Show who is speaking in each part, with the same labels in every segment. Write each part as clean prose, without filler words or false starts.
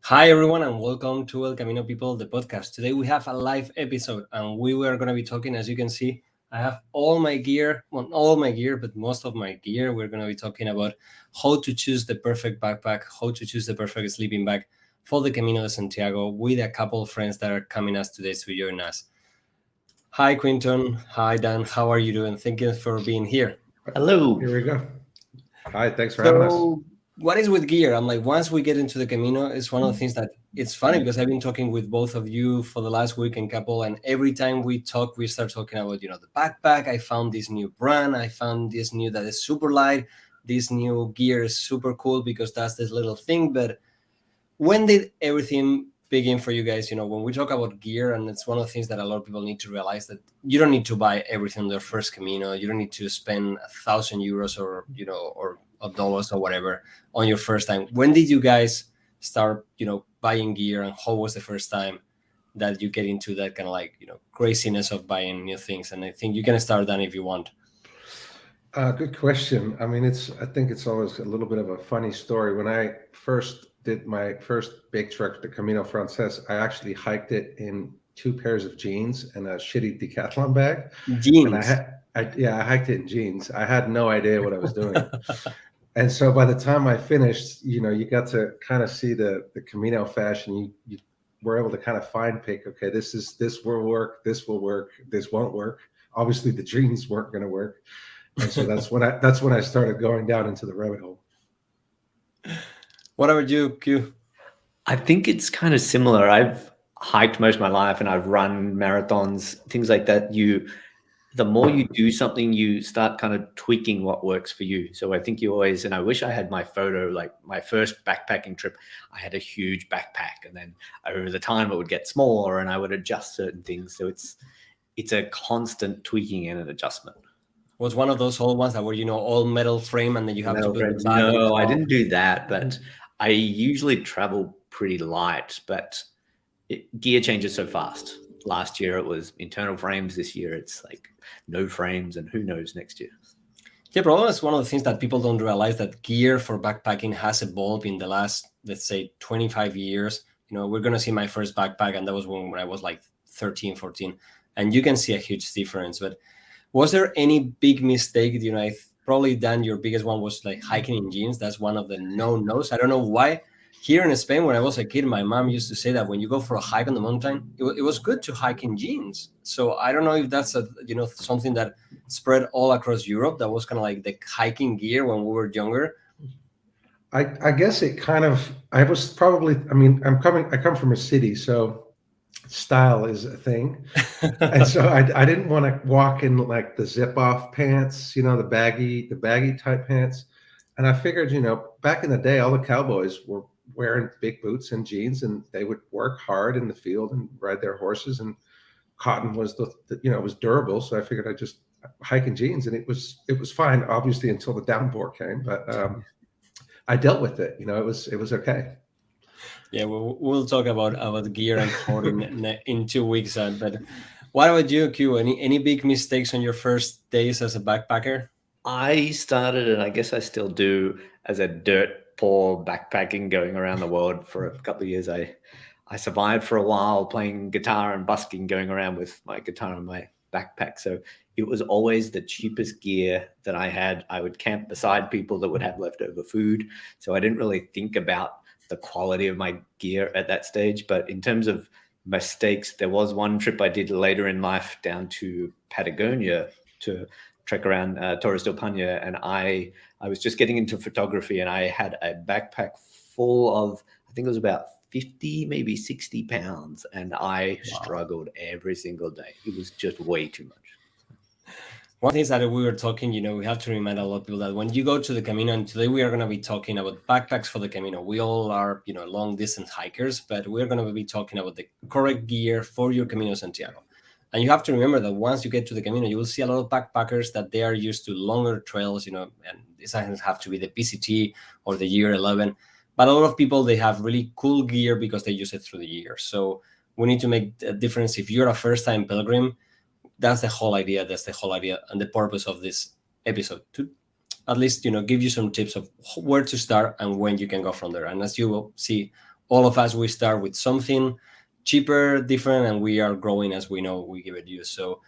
Speaker 1: Hi, everyone, and welcome to El Camino People, the podcast. Today we have a live episode, and we were going to be talking, as you can see, I have all my gear, well, not all my gear, but most of my gear. We're going to be talking about how to choose the perfect backpack, how to choose the perfect sleeping bag for the Camino de Santiago with a couple of friends that are coming us today to join us. Hi, Quinton. Hi, Dan. How are you doing? Thank you for being here.
Speaker 2: Hello.
Speaker 3: Here we go. Hi, thanks for having us.
Speaker 1: So, what is with gear? I'm like, once we get into the Camino, it's one of the things that it's funny because I've been talking with both of you for the last week and couple, and every time we talk, we start talking about, the backpack. I found this new brand. I found this new that is super light. This new gear is super cool because that's this little thing. But when did everything begin for you guys? When we talk about gear, and it's one of the things that a lot of people need to realize that you don't need to buy everything on their first Camino. You don't need to spend €1,000 or dollars or whatever on your first time. When did you guys start, buying gear, and how was the first time that you get into that kind of craziness of buying new things? And I think you can start that if you want.
Speaker 3: Good question. I mean, I think it's always a little bit of a funny story. When I first did my first big trek, the Camino Frances, I actually hiked it in 2 pairs of jeans and a shitty decathlon bag. And
Speaker 1: Jeans.
Speaker 3: I hiked it in jeans. I had no idea what I was doing. And so by the time I finished, you got to kind of see the Camino fashion. You were able to kind of pick, okay, this will work, this will work, this won't work. Obviously the jeans weren't going to work. And so that's when I started going down into the rabbit hole.
Speaker 1: What about you, Q?
Speaker 2: I think it's kind of similar. I've hiked most of my life and I've run marathons, things like that. The more you do something, you start kind of tweaking what works for you. So I think and I wish I had my photo, like my first backpacking trip, I had a huge backpack, and then over the time it would get smaller and I would adjust certain things. So it's a constant tweaking and an adjustment.
Speaker 1: Was one of those old ones that were, all metal frame, and then you have to put the bag.
Speaker 2: No, I didn't do that, but I usually travel pretty light, but gear changes so fast. Last year it was internal frames. This year it's like no frames, and who knows next year.
Speaker 1: Yeah, probably it's one of the things that people don't realize, that gear for backpacking has evolved in the last, let's say, 25 years. We're going to see my first backpack, and that was when I was like 13, 14. And you can see a huge difference. But was there any big mistake? Probably, Dan, your biggest one was like hiking in jeans. That's one of the no-nos. I don't know why. Here in Spain, when I was a kid, my mom used to say that when you go for a hike on the mountain, it was good to hike in jeans. So I don't know if that's something that spread all across Europe. That was kind of like the hiking gear when we were younger.
Speaker 3: I guess it kind of. I was probably. I mean, I come from a city, so style is a thing. And so I didn't want to walk in like the zip off pants, the baggy type pants. And I figured, back in the day, all the cowboys were wearing big boots and jeans, and they would work hard in the field and ride their horses, and cotton was it was durable. So I figured I'd just hike in jeans, and it was fine, obviously, until the downpour came. But I dealt with it. It was okay.
Speaker 1: Yeah, we'll talk about gear and clothing in 2 weeks. But what about you, Q? Any big mistakes on your first days as a backpacker?
Speaker 2: I started, and I guess I still do, as a dirt poor backpacking, going around the world for a couple of years. I survived for a while playing guitar and busking, going around with my guitar and my backpack. So it was always the cheapest gear that I had. I would camp beside people that would have leftover food. So I didn't really think about the quality of my gear at that stage. But in terms of mistakes, there was one trip I did later in life down to Patagonia to trek around Torres del Paine, and I was just getting into photography, and I had a backpack full of, I think it was about 50, maybe 60 pounds, and I struggled every single day. It was just way too much.
Speaker 1: One thing is that we were talking, we have to remind a lot of people that when you go to the Camino, and today we are going to be talking about backpacks for the Camino. We all are, long distance hikers, but we're going to be talking about the correct gear for your Camino Santiago. And you have to remember that once you get to the Camino, you will see a lot of backpackers that they are used to longer trails, and this doesn't have to be the PCT or the year 11. But a lot of people, they have really cool gear because they use it through the year. So we need to make a difference. If you're a first-time pilgrim, that's the whole idea. That's the whole idea and the purpose of this episode, to at least, give you some tips of where to start and when you can go from there. And as you will see, all of us, we start with something cheaper, different, and we are growing as we know we give it use. So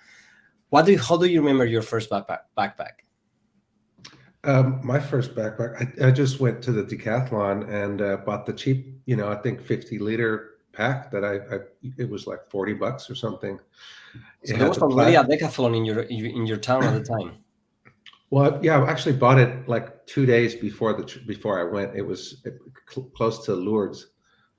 Speaker 1: how do you remember your first backpack?
Speaker 3: My first backpack, I just went to the Decathlon and bought the cheap, I think 50-liter pack that it was like $40 or something.
Speaker 1: So there was already a Decathlon in your town at the time.
Speaker 3: Well, yeah, I actually bought it like 2 days before I went. It was close to Lourdes.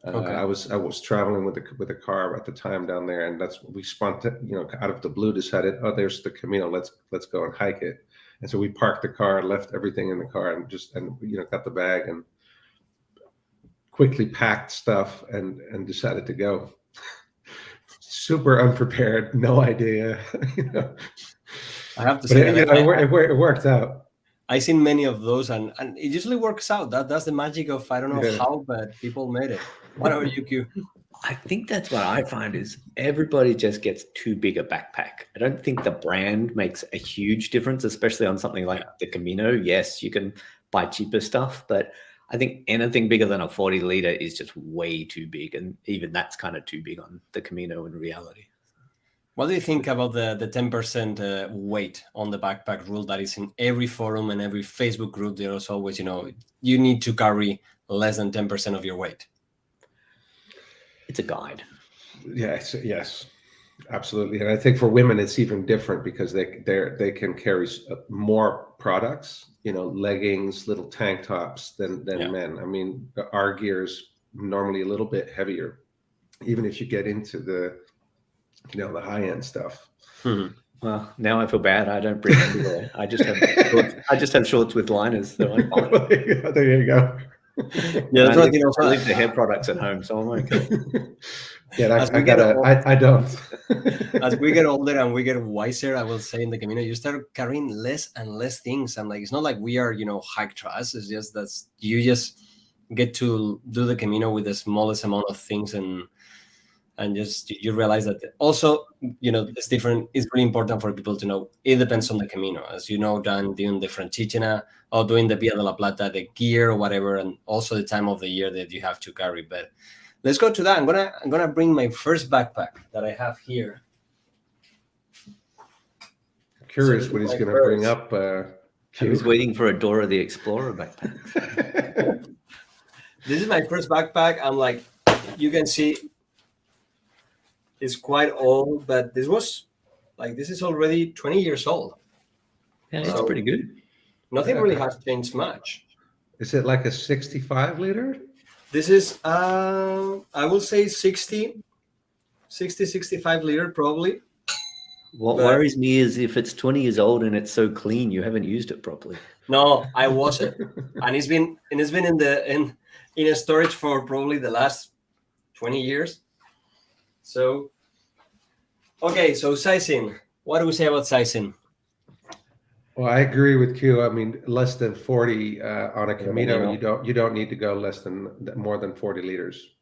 Speaker 1: Okay.
Speaker 3: I was traveling with a car at the time down there, and that's we out of the blue decided, oh, there's the Camino. Let's go and hike it. And so we parked the car, left everything in the car, and got the bag and quickly packed stuff and decided to go. Super unprepared, no idea.
Speaker 1: I have to say,
Speaker 3: it worked out.
Speaker 1: I've seen many of those, and it usually works out. That's the magic of, I don't know how, but people made it. What about you, Q?
Speaker 2: I think that's what I find is everybody just gets too big a backpack. I don't think the brand makes a huge difference, especially on something like the Camino. Yes, you can buy cheaper stuff, but I think anything bigger than a 40-liter is just way too big. And even that's kind of too big on the Camino in reality.
Speaker 1: What do you think about the 10% weight on the backpack rule that is in every forum and every Facebook group? There's always, you need to carry less than 10% of your weight.
Speaker 2: It's a guide.
Speaker 3: Yes, absolutely. And I think for women, it's even different because they can carry more products, leggings, little tank tops than men. I mean, our gear is normally a little bit heavier, even if you get into the high end stuff.
Speaker 2: Well, now I feel bad. I don't bring it anywhere. I just have shorts with liners, so I'm fine.
Speaker 3: There you go.
Speaker 2: Yeah, that's right. I leave the hair products at home, so I'm okay.
Speaker 3: Yeah, I don't.
Speaker 1: As we get older and we get wiser, I will say in the Camino, you start carrying less and less things. And it's not like we are, hike trash. It's just that you just get to do the Camino with the smallest amount of things, and just you realize that also, it's different. It's really important for people to know. It depends on the Camino, as you know, Daan, doing the Franchichena or doing the Via de la Plata, the gear or whatever, and also the time of the year that you have to carry. But let's go to that. I'm gonna bring my first backpack that I have here.
Speaker 3: Curious what he's gonna bring up.
Speaker 2: I was waiting for a Dora the Explorer backpack.
Speaker 1: This is my first backpack. I'm like, you can see. It's quite old, but this is already 20 years old.
Speaker 2: Yeah, it's pretty good.
Speaker 1: Nothing really has changed much.
Speaker 3: Is it like a 65-liter?
Speaker 1: This is, I will say 60, 65 liter probably.
Speaker 2: What worries me is if it's 20 years old and it's so clean, you haven't used it properly.
Speaker 1: No, I wasn't, and it's been in a storage for probably the last 20 years. So, okay, so sizing. What do we say about sizing?
Speaker 3: Well, I agree with Q. I mean, less than 40 on a Camino, you don't need to go more than 40 liters.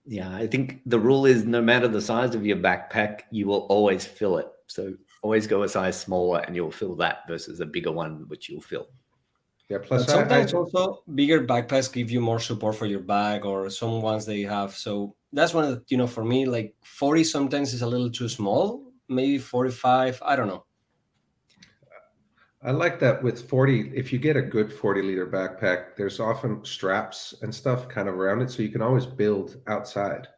Speaker 2: Yeah, I think the rule is no matter the size of your backpack, you will always fill it. So always go a size smaller and you'll fill that versus a bigger one, which you'll fill.
Speaker 3: Yeah, plus
Speaker 1: but sometimes also bigger backpacks give you more support for your bag, or some ones they have. So that's one of the, for me, like 40 sometimes is a little too small, maybe 45. I don't know.
Speaker 3: I like that with 40. If you get a good 40-liter backpack, there's often straps and stuff kind of around it, so you can always build outside.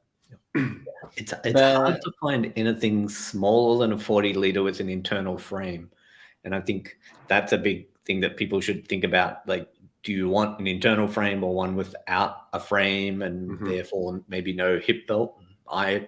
Speaker 2: It's hard to find anything smaller than a 40-liter with an internal frame, and I think that's a big thing that people should think about. Like, do you want an internal frame or one without a frame, and therefore maybe no hip belt? I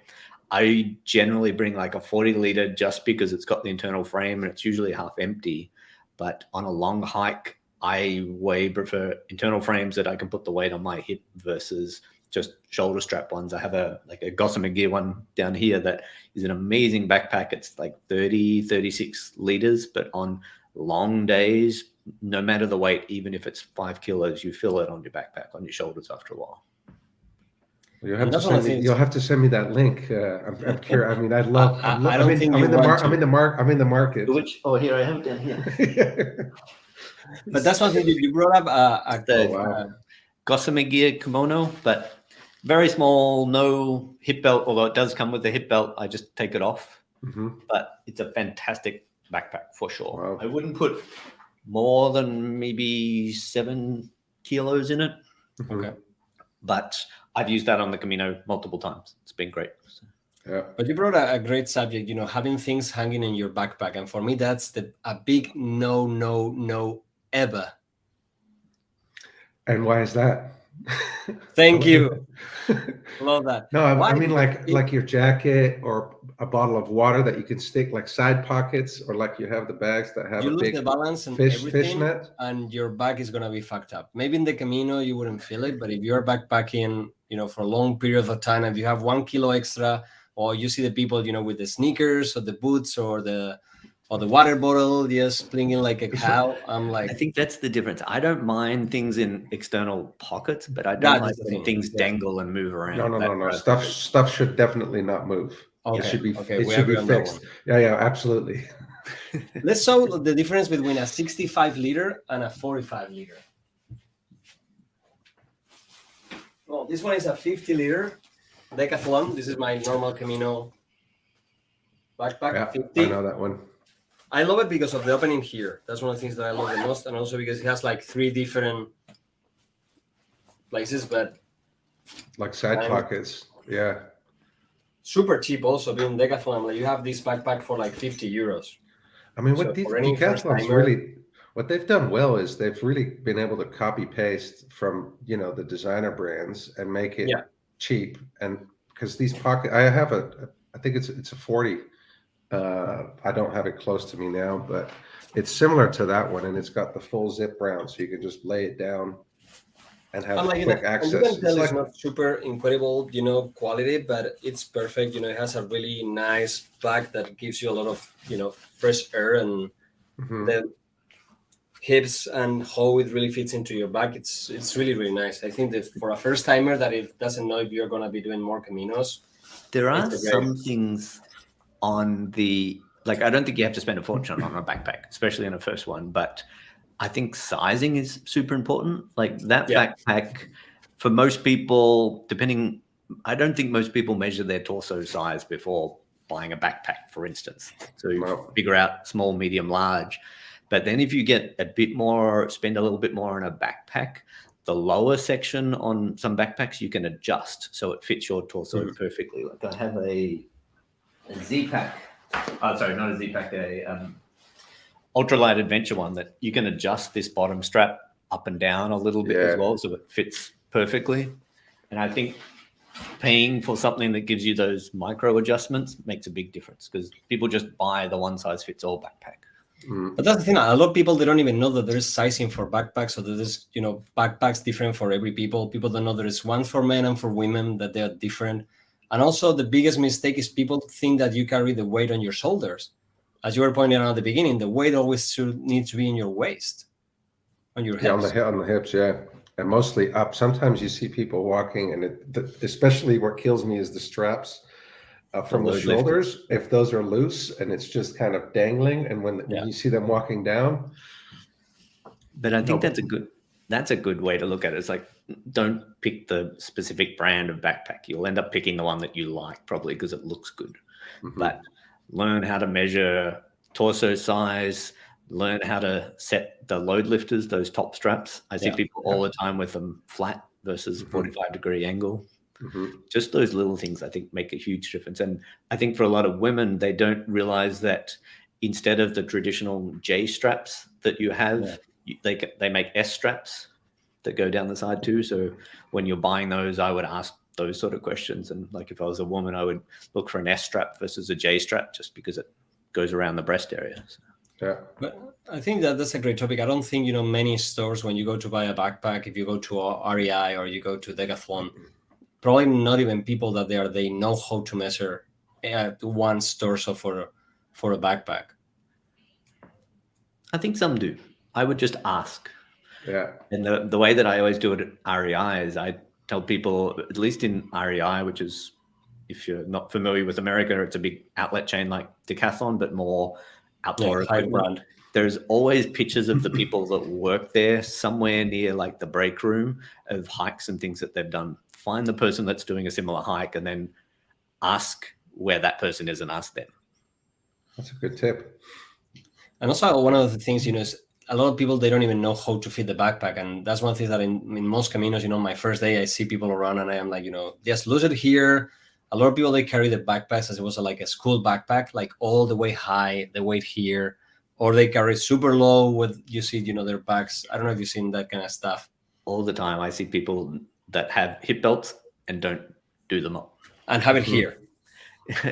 Speaker 2: generally bring like a 40-liter just because it's got the internal frame and it's usually half empty. But on a long hike, I way prefer internal frames that I can put the weight on my hip versus just shoulder strap ones. I have a Gossamer Gear one down here that is an amazing backpack. It's like 36 liters, but on long days, no matter the weight, even if it's 5 kilos, you fill it on your backpack, on your shoulders after a while.
Speaker 3: You'll have to send me that link. I'm curious. I mean, I'm in the market.
Speaker 2: Which? Oh, here I have it down here.
Speaker 1: But that's one thing you brought up.
Speaker 2: Gossamer Gear kimono, but Very small, no hip belt, although it does come with a hip belt. I just take it off. But it's a fantastic backpack for sure.
Speaker 3: Wow.
Speaker 2: I wouldn't put more than maybe 7 kilos in it.
Speaker 1: Okay.
Speaker 2: But I've used that on the Camino multiple times. It's been great. So.
Speaker 3: Yeah.
Speaker 1: But you brought a great subject, having things hanging in your backpack. And for me, that's a big no ever.
Speaker 3: And why is that?
Speaker 1: Thank you. Love that.
Speaker 3: No, I mean like your jacket or a bottle of water that you can stick like side pockets, or like you have the bags that have
Speaker 1: you
Speaker 3: a
Speaker 1: lose
Speaker 3: big
Speaker 1: the balance and
Speaker 3: fish
Speaker 1: everything,
Speaker 3: net,
Speaker 1: and your bag is gonna be fucked up. Maybe in the Camino you wouldn't feel it, but if you're backpacking, for a long period of time, if you have 1 kilo extra, or you see the people, with the sneakers or the boots or the water bottle just plinging like a cow, I'm like,
Speaker 2: I think that's the difference. I don't mind things in external pockets, but I don't like when things dangle and move around.
Speaker 3: No. Stuff should definitely not move.
Speaker 1: Okay,
Speaker 3: It should be
Speaker 1: we
Speaker 3: should be
Speaker 1: agree on that
Speaker 3: fixed.
Speaker 1: one.
Speaker 3: Yeah, absolutely.
Speaker 1: Let's show the difference between a 65 liter and a 45 liter. Well, this one is a 50 liter Decathlon. This is my normal Camino backpack.
Speaker 3: Yeah,
Speaker 1: 50.
Speaker 3: I know that one.
Speaker 1: I love it because of the opening here. That's one of the things that I love the most, and also because it has like 3 different places, but
Speaker 3: like side pockets. Yeah.
Speaker 1: Super cheap also being Decathlon. Like you have this backpack for like 50 euros.
Speaker 3: I mean, what these Decathlons really, what they've done well is they've really been able to copy paste from, the designer brands and make it cheap. And because these I have I think it's a 40. I don't have it close to me now, but it's similar to that one, and it's got the full zip round, so you can just lay it down and have quick access.
Speaker 1: And you can tell it's not super incredible, quality, but it's perfect. It has a really nice bag that gives you a lot of, fresh air, and the hips and how it really fits into your bag. It's really, really nice. I think that for a first timer that it doesn't know if you're going to be doing more Caminos.
Speaker 2: There are some things on I don't think you have to spend a fortune on a backpack, especially in a first one, but I think sizing is super important. Like that backpack, for most people, I don't think most people measure their torso size before buying a backpack, for instance. So you figure out small, medium, large. But then if you get spend a little bit more on a backpack, the lower section on some backpacks, you can adjust so it fits your torso perfectly. Like I have a Z-Pack. Oh, sorry, not a Z-Pack, ultralight adventure one that you can adjust this bottom strap up and down a little bit as well, so it fits perfectly. And I think paying for something that gives you those micro adjustments makes a big difference, because people just buy the one size fits all backpack.
Speaker 1: But that's the thing. A lot of people, they don't even know that there's sizing for backpacks, or that there's, backpacks different for every people. People don't know there's one for men and for women, that they are different. And also the biggest mistake is people think that you carry the weight on your shoulders. As you were pointing out at the beginning, the weight always needs to be in your waist, on your hips.
Speaker 3: Yeah, on the hips, and mostly up. Sometimes you see people walking, and especially what kills me is the straps from the shoulders. If those are loose and it's just kind of dangling, and when you see them walking down.
Speaker 2: But I think that's a good way to look at it. It's like, don't pick the specific brand of backpack. You'll end up picking the one that you like, probably because it looks good. But learn how to measure torso size, learn how to set the load lifters, those top straps. I see people all the time with them flat versus a 45-degree angle. Just those little things, I think, make a huge difference. And I think for a lot of women, they don't realize that instead of the traditional J straps that you have, they make S straps that go down the side too. So when you're buying those, I would ask those sort of questions. And like if I was a woman, I would look for an S strap versus a J strap, just because it goes around the breast area. So.
Speaker 3: Yeah.
Speaker 1: But I think that's a great topic. I don't think, many stores, when you go to buy a backpack, if you go to REI or you go to Decathlon, probably not even people that they know how to measure one's torso for a backpack.
Speaker 2: I think some do. I would just ask.
Speaker 3: Yeah.
Speaker 2: And the way that I always do it at REI is I tell people, at least in REI, which is, if you're not familiar with America, it's a big outlet chain like Decathlon, but more outdoor equipment. There's always pictures of the people that work there somewhere near like the break room of hikes and things that they've done find the person that's doing a similar hike and then ask where that person is and ask them.
Speaker 3: That's a good tip.
Speaker 1: And also one of the things, is a lot of people, they don't even know how to fit the backpack. And that's one of the things that in most Caminos, my first day, I see people around and I am like, just lose it here. A lot of people, they carry the backpacks as it was like a school backpack, like all the way high, the weight here, or they carry super low with, you see, their bags. I don't know if you've seen that kind of stuff.
Speaker 2: All the time I see people that have hip belts and don't do them up.
Speaker 1: And have it here.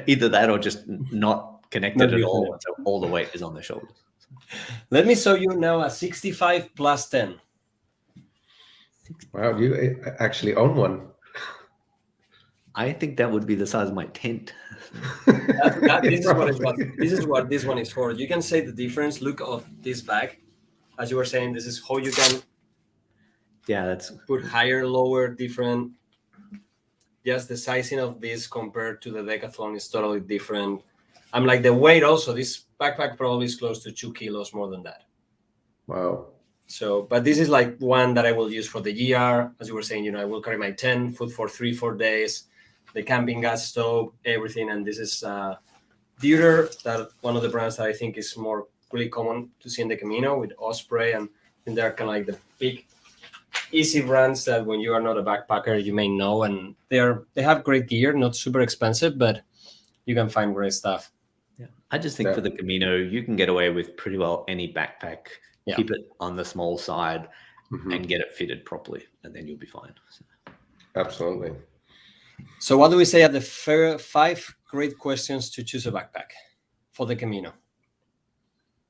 Speaker 2: Either that or just not connected at all. So all the weight is on their shoulders.
Speaker 1: Let me show you now a 65 plus 10.
Speaker 3: Wow, you actually own one.
Speaker 2: I think that would be the size of my tent.
Speaker 1: This is what this one is for. You can say the difference. Look of this bag. As you were saying, this is how you can
Speaker 2: that's
Speaker 1: put higher, lower, different. Just the sizing of this compared to the Decathlon is totally different. I'm like the weight also. This backpack probably is close to 2 kilos more than that.
Speaker 3: Wow.
Speaker 1: So, but this is like one that I will use for the GR. As you were saying, I will carry my tent, food for 3-4 days, the camping gas stove, everything. And this is Deuter, that one of the brands that I think is more really common to see in the Camino with Osprey. And they're kind of like the big, easy brands that when you are not a backpacker, you may know. And they have great gear, not super expensive, but you can find great stuff.
Speaker 2: Yeah, I just think for the Camino, you can get away with pretty well any backpack. Yeah. Keep it on the small side and get it fitted properly, and then you'll be fine. So.
Speaker 3: Absolutely.
Speaker 1: So what do we say at the 5 great questions to choose a backpack for the Camino?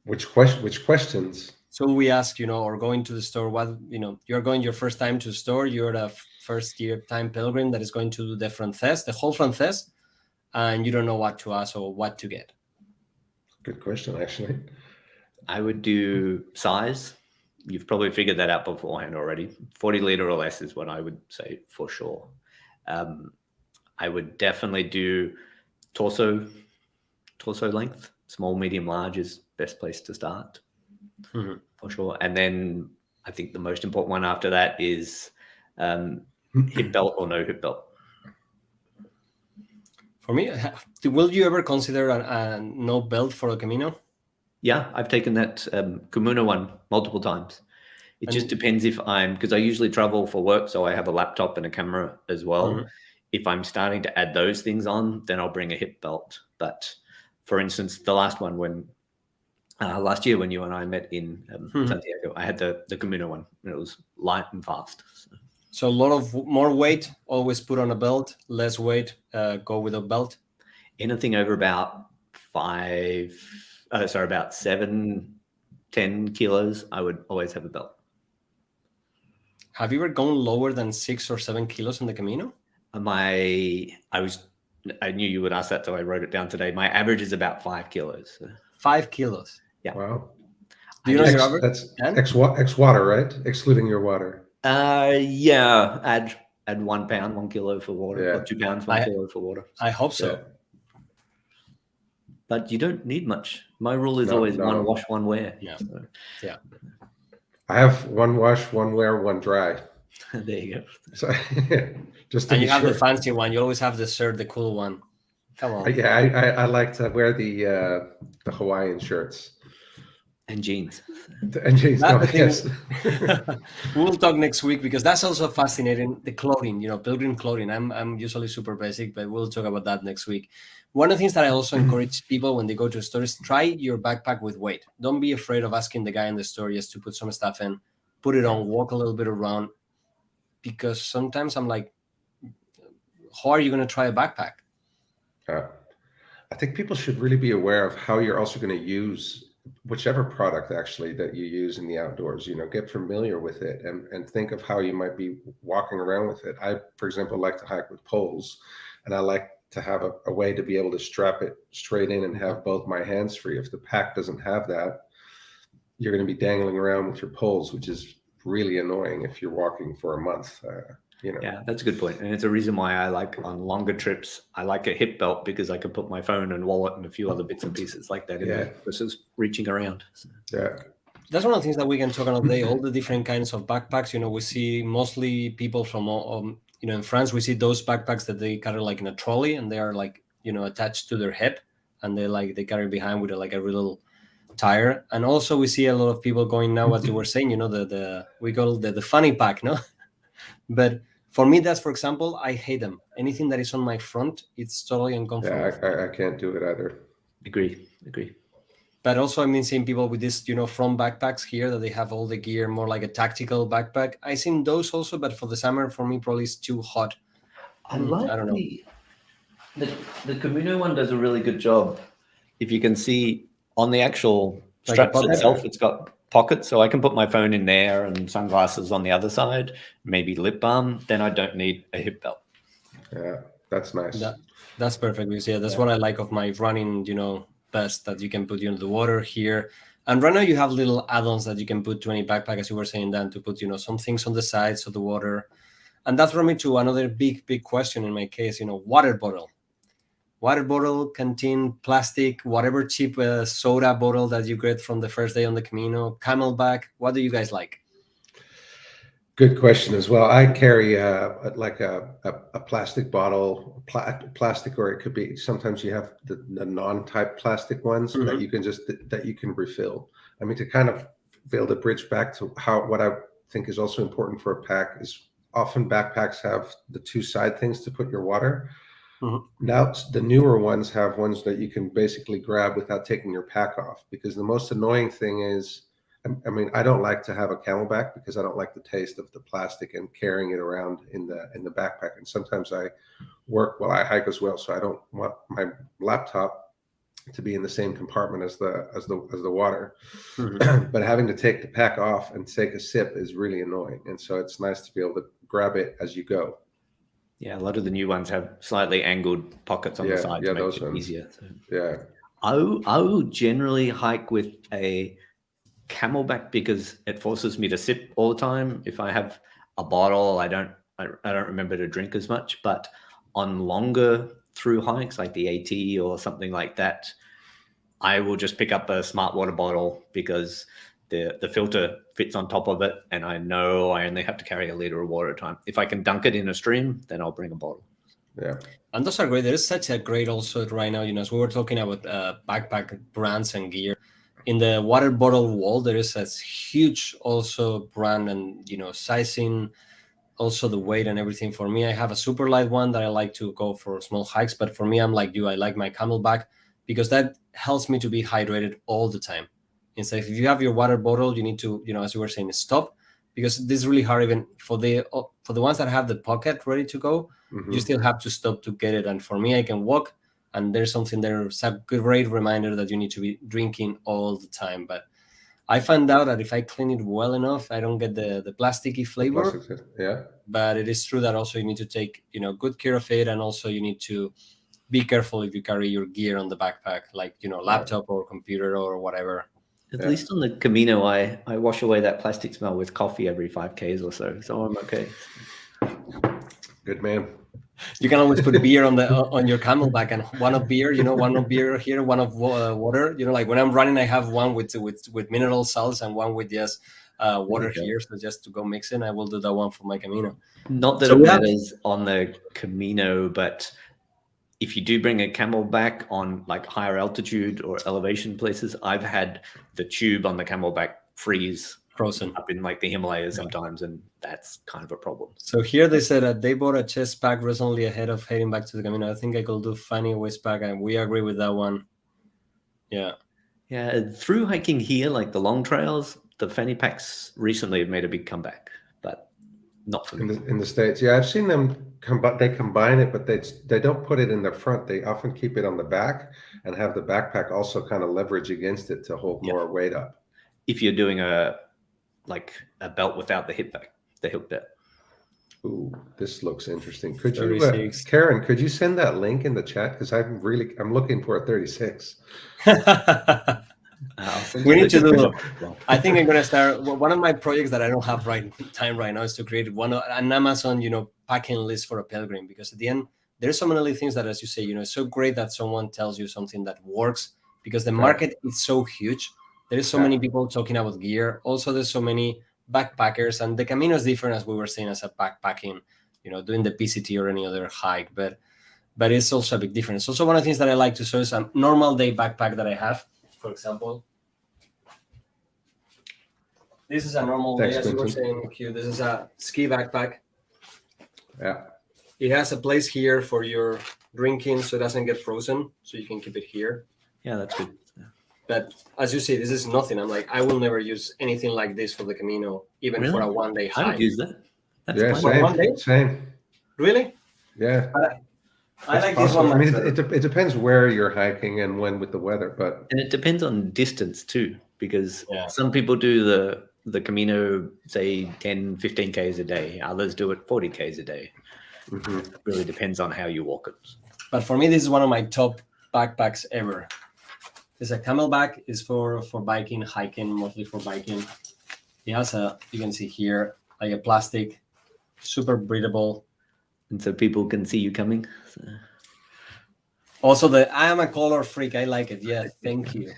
Speaker 3: Which questions?
Speaker 1: So we ask, or going to the store, what, you're going your first time to the store, you're a first-year time pilgrim that is going to do the Frances, the whole Frances, and you don't know what to ask or what to get.
Speaker 3: Good question, actually.
Speaker 2: I would do size. You've probably figured that out beforehand already. 40 liter or less is what I would say for sure. I would definitely do torso length. Small, medium, large is best place to start for sure. And then I think the most important one after that is hip belt or no hip belt.
Speaker 1: For me, will you ever consider a no belt for a Camino?
Speaker 2: Yeah, I've taken that Camino one multiple times. It just depends because I usually travel for work, so I have a laptop and a camera as well. If I'm starting to add those things on, then I'll bring a hip belt. But for instance, the last one last year when you and I met in Santiago, I had the Camino one, and it was light and fast.
Speaker 1: So a lot of more weight, always put on a belt. Less weight, go with a belt.
Speaker 2: Anything over about 7-10 kilos, I would always have a belt.
Speaker 1: Have you ever gone lower than 6 or 7 kilos in the Camino?
Speaker 2: I knew you would ask that, so I wrote it down today. My average is about 5 kilos. So.
Speaker 1: 5 kilos.
Speaker 2: Yeah.
Speaker 3: Wow.
Speaker 1: Do you know your average?
Speaker 3: That's X water, right? Excluding your water.
Speaker 2: Yeah. Add 1 pound, 1 kilo for water, or 2 pounds, 1 kilo for water.
Speaker 1: I hope so.
Speaker 3: Yeah.
Speaker 2: But you don't need much. My rule is always one wash, one wear.
Speaker 1: Yeah.
Speaker 2: So.
Speaker 1: Yeah.
Speaker 3: I have 1 wash, 1 wear, 1 dry.
Speaker 2: There you go.
Speaker 3: So just to
Speaker 1: and
Speaker 3: be
Speaker 1: you have
Speaker 3: sure.
Speaker 1: the fancy one. You always have the shirt, the cool one. Come on.
Speaker 3: Yeah, I like to wear the Hawaiian shirts
Speaker 2: and jeans.
Speaker 3: And jeans. No, yes.
Speaker 1: We'll talk next week because that's also fascinating. The clothing, pilgrim clothing. I'm usually super basic, but we'll talk about that next week. One of the things that I also encourage people when they go to a store is try your backpack with weight. Don't be afraid of asking the guy in the store just to put some stuff in, put it on, walk a little bit around. Because sometimes I'm like, how are you going to try a backpack?
Speaker 3: I think people should really be aware of how you're also going to use whichever product actually that you use in the outdoors. Get familiar with it and think of how you might be walking around with it. I, for example, like to hike with poles, and I like to have a way to be able to strap it straight in and have both my hands free. If the pack doesn't have that, you're going to be dangling around with your poles, which is really annoying if you're walking for a month.
Speaker 2: Yeah, that's a good point. And it's a reason why I like on longer trips, I like a hip belt because I can put my phone and wallet and a few other bits and pieces like that in there versus reaching around. So.
Speaker 3: Yeah.
Speaker 1: That's one of the things that we can talk about today, all the different kinds of backpacks. We see mostly people from in France we see those backpacks that they carry like in a trolley, and they are like attached to their hip, and they carry behind with like a little tire. And also we see a lot of people going now, as you were saying, the we call the Fanny Pack, no? But for me, that's, for example, I hate them. Anything that is on my front, it's totally uncomfortable.
Speaker 3: Yeah, I can't do it either.
Speaker 2: Agree.
Speaker 1: But also, I've been seeing people with this, front backpacks here that they have all the gear more like a tactical backpack. I've seen those also, but for the summer, for me, probably it's too hot.
Speaker 2: I like
Speaker 1: I don't know.
Speaker 2: The Camino one does a really good job. If you can see on the actual
Speaker 1: Like
Speaker 2: straps
Speaker 1: a pocket?
Speaker 2: itself, it's got pockets, so I can put my phone in there and sunglasses on the other side, maybe lip balm. Then I don't need a hip belt.
Speaker 3: Yeah, that's nice.
Speaker 1: That's perfect. Because, that's what I like of my running, vest, that you can put the water here. And right now you have little add-ons that you can put to any backpack, as you were saying, Dan, to put some things on the sides of the water. And that brought me to another big question in my case. Water bottle, canteen, plastic, whatever cheap soda bottle that you get from the first day on the Camino, camelback. What do you guys like?
Speaker 3: Good question as well. I carry like a plastic bottle, plastic, or it could be, sometimes you have the non-type plastic ones that you can that you can refill. I mean, to kind of build a bridge back to what I think is also important for a pack is often backpacks have the two side things to put your water. Now the newer ones have ones that you can basically grab without taking your pack off, because the most annoying thing is, I mean, I don't like to have a camelback because I don't like the taste of the plastic and carrying it around in the backpack. And sometimes I work while I hike as well, so I don't want my laptop to be in the same compartment as the water. But having to take the pack off and take a sip is really annoying. And so it's nice to be able to grab it as you go.
Speaker 2: Yeah, a lot of the new ones have slightly angled pockets on the side to make it easier. So.
Speaker 3: Yeah.
Speaker 2: I will generally hike with a camelback because it forces me to sip all the time. If I have a bottle, I don't remember to drink as much. But on longer through hikes like the AT or something like that, I will just pick up a smart water bottle because the filter fits on top of it, and I know I only have to carry a liter of water at a time. If I can dunk it in a stream, then I'll bring a bottle.
Speaker 3: Yeah.
Speaker 1: And those are great. There is such a great also right now, as we were talking about backpack brands and gear. In the water bottle wall, there is a huge also brand and, sizing, also the weight and everything. For me, I have a super light one that I like to go for small hikes. But for me, I'm like you. I like my camelback because that helps me to be hydrated all the time. Instead, if you have your water bottle, you need to, as you were saying, stop, because this is really hard. Even for the ones that have the pocket ready to go, you still have to stop to get it. And for me, I can walk, and there's something there. It's a great reminder that you need to be drinking all the time. But I found out that if I clean it well enough, I don't get the plasticky flavor.
Speaker 3: Yeah.
Speaker 1: But it is true that also you need to take, good care of it. And also you need to be careful if you carry your gear on the backpack, like, laptop or computer or whatever.
Speaker 2: At least on the Camino, I wash away that plastic smell with coffee every 5Ks or so I'm okay.
Speaker 3: Good man.
Speaker 1: You can always put beer on your camelback, and one of beer, one of beer here, one of water. Like when I'm running, I have one with mineral salts and one with just water here. So just to go mixing, I will do that one for my Camino.
Speaker 2: Not that it matters on the Camino, but if you do bring a camelback on like higher altitude or elevation places, I've had the tube on the camelback frozen up in like the Himalayas sometimes, and that's kind of a problem.
Speaker 1: So here they said that they bought a chest pack recently ahead of heading back to the Camino. I think I could do Fanny waist pack, and we agree with that one. Yeah.
Speaker 2: Through hiking here, like the long trails, the Fanny Packs recently have made a big comeback, but not for me.
Speaker 3: In the States. Yeah, I've seen them they combine it, but they don't put it in the front. They often keep it on the back and have the backpack also kind of leverage against it to hold more weight up.
Speaker 2: If you're doing a belt without the hip belt.
Speaker 3: Ooh, this looks interesting. Could you, Karen, could you send that link in the chat? Because I'm looking for a 36.
Speaker 1: We need to do. I think I'm gonna start. One of my projects that I don't have time right now is to create an Amazon, packing list for a pilgrim. Because at the end, there's so many things that, as you say, it's so great that someone tells you something that works. Because the market is so huge. There is so many people talking about gear. Also, there's so many backpackers, and the Camino is different, as we were saying, as a backpacking doing the PCT or any other hike, but it's also a big difference. Also, one of the things that I like to show is a normal day backpack that I have. For example, this is a normal day, as you were saying, Q. This is a ski backpack.
Speaker 3: Yeah.
Speaker 1: It has a place here for your drinking so it doesn't get frozen, so you can keep it here.
Speaker 2: Yeah, that's good. Yeah.
Speaker 1: But as you see, this is nothing. I'm like, I will never use anything like this for the Camino, even for a one-day hike.
Speaker 2: I would use that. That's
Speaker 3: yeah,
Speaker 2: fine.
Speaker 3: same.
Speaker 1: One day?
Speaker 3: Same.
Speaker 1: Really?
Speaker 3: Yeah.
Speaker 1: I like this one.
Speaker 3: I mean, it depends where you're hiking and when with the weather, but
Speaker 2: and it depends on distance too, because some people do the Camino, say 10, 15 Ks a day. Others do it 40 Ks a day.
Speaker 3: Mm-hmm.
Speaker 2: It really depends on how you walk it.
Speaker 1: But for me, this is one of my top backpacks ever. It's a camelback. It's for biking, hiking, mostly for biking. It has you can see here, like a plastic, super breathable.
Speaker 2: And so people can see you coming. So.
Speaker 1: Also, I am a color freak. I like it. Yeah, thank you.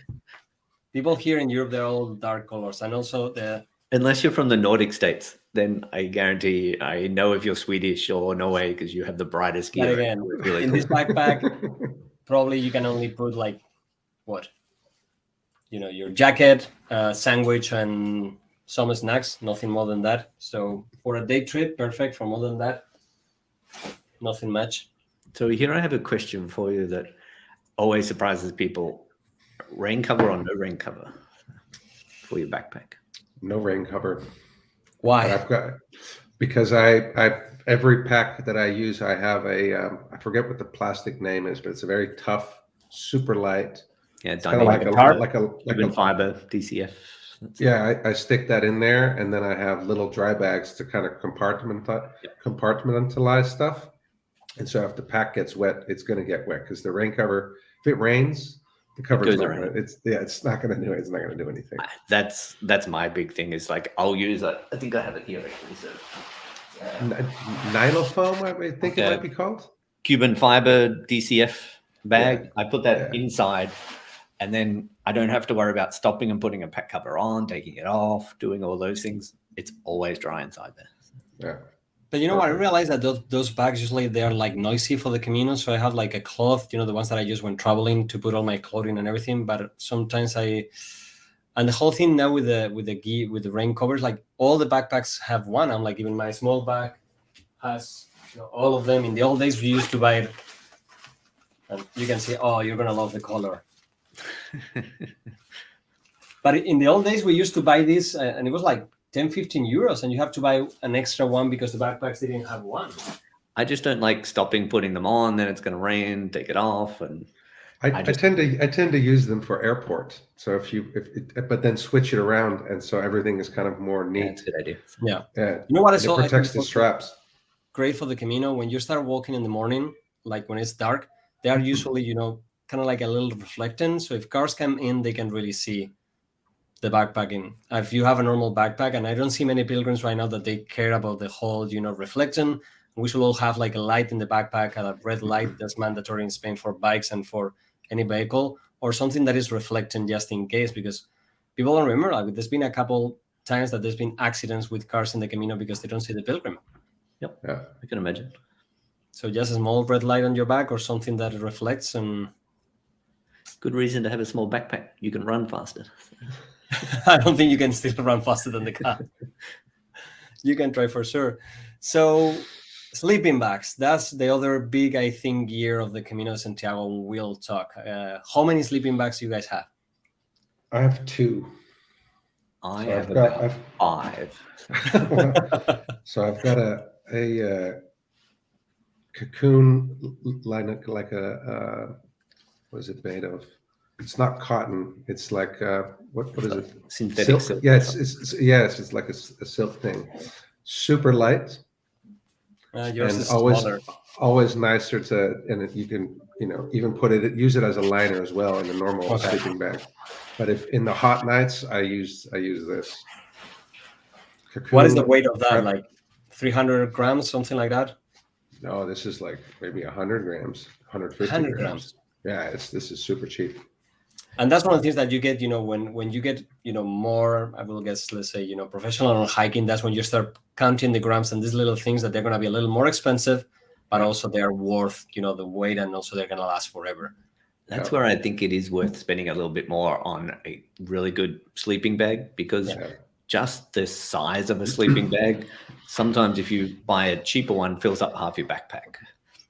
Speaker 1: People here in Europe, they're all dark colors. And also
Speaker 2: unless you're from the Nordic states, then I guarantee I know if you're Swedish or Norway because you have the brightest gear.
Speaker 1: But again, really in this backpack, probably you can only put like, what? Your jacket, sandwich, and some snacks. Nothing more than that. So for a day trip, perfect. For more than that, nothing much.
Speaker 2: So here I have a question for you that always surprises people. Rain cover or no rain cover for your backpack?
Speaker 3: No rain cover.
Speaker 1: Why?
Speaker 3: Because I every pack that I use, I have I forget what the plastic name is, but it's a very tough, super light.
Speaker 2: Yeah,
Speaker 3: kind of like a
Speaker 2: fiber DCF.
Speaker 3: Yeah, I stick that in there, and then I have little dry bags to kind of compartmentalize stuff. And so if the pack gets wet, it's going to get wet because the rain cover, if it rains, the cover's not gonna, it's not going to do it. It's not going to do anything.
Speaker 2: That's my big thing is like, I'll use it. I think I have it here actually. So
Speaker 3: Nylofoam, I think it might be called.
Speaker 2: Cuban fiber DCF bag. I put that inside, and then I don't have to worry about stopping and putting a pack cover on, taking it off, doing all those things. It's always dry inside there.
Speaker 3: Yeah.
Speaker 1: But you know what? I realized that those bags usually they're like noisy for the Camino. So I have like a cloth, the ones that I use when traveling to put all my clothing and everything. But sometimes and the whole thing now with the rain covers, like all the backpacks have one. I'm like, even my small bag has all of them. In the old days, we used to buy it. And you can see, oh, you're gonna love the color. But in the old days, we used to buy this, and it was like 10, 15 euros, and you have to buy an extra one because the backpacks didn't have one.
Speaker 2: I just don't like stopping, putting them on, then it's going to rain, take it off. And
Speaker 3: I tend to use them for airport. So but then switch it around. And so everything is kind of more neat.
Speaker 2: That's a good idea.
Speaker 1: Yeah.
Speaker 3: You
Speaker 1: know what?
Speaker 3: It protects the straps.
Speaker 1: Great for the Camino. When you start walking in the morning, like when it's dark, they are usually, kind of like a little reflectant. So if cars come in, they can really see the backpacking. If you have a normal backpack, and I don't see many pilgrims right now that they care about the whole, reflection. We should all have like a light in the backpack, a red light that's mandatory in Spain for bikes and for any vehicle, or something that is reflecting just in case, because people don't remember. Like, there's been a couple times that there's been accidents with cars in the Camino because they don't see the pilgrim.
Speaker 2: Yep. Yeah, I can imagine.
Speaker 1: So just a small red light on your back or something that reflects, and
Speaker 2: good reason to have a small backpack. You can run faster.
Speaker 1: I don't think you can still run faster than the car. You can try for sure. So sleeping bags, that's the other big, I think, gear of the Camino de Santiago. We'll talk. How many sleeping bags do you guys have?
Speaker 3: I have 2.
Speaker 2: I have about 5.
Speaker 3: So I've got a cocoon like a what is it made of? It's not cotton. It's like what is it?
Speaker 2: Synthetic
Speaker 3: silk. Yes, it's like a silk thing. Super light.
Speaker 1: Yours
Speaker 3: and
Speaker 1: is smaller.
Speaker 3: Always nicer and you can even use it as a liner as well in a normal sleeping bag. But if in the hot nights, I use this. Cocoon,
Speaker 1: what is the weight of that? Like 300 grams, something like that?
Speaker 3: No, this is like maybe 100 grams, 150 grams. Yeah, this is super cheap.
Speaker 1: And that's one of the things that you get, when you get, more, I will guess, let's say, professional on hiking, that's when you start counting the grams and these little things that they're going to be a little more expensive, but also they're worth, the weight, and also they're going to last forever.
Speaker 2: That's where I think it is worth spending a little bit more on a really good sleeping bag, because just the size of a sleeping bag, sometimes if you buy a cheaper one, fills up half your backpack.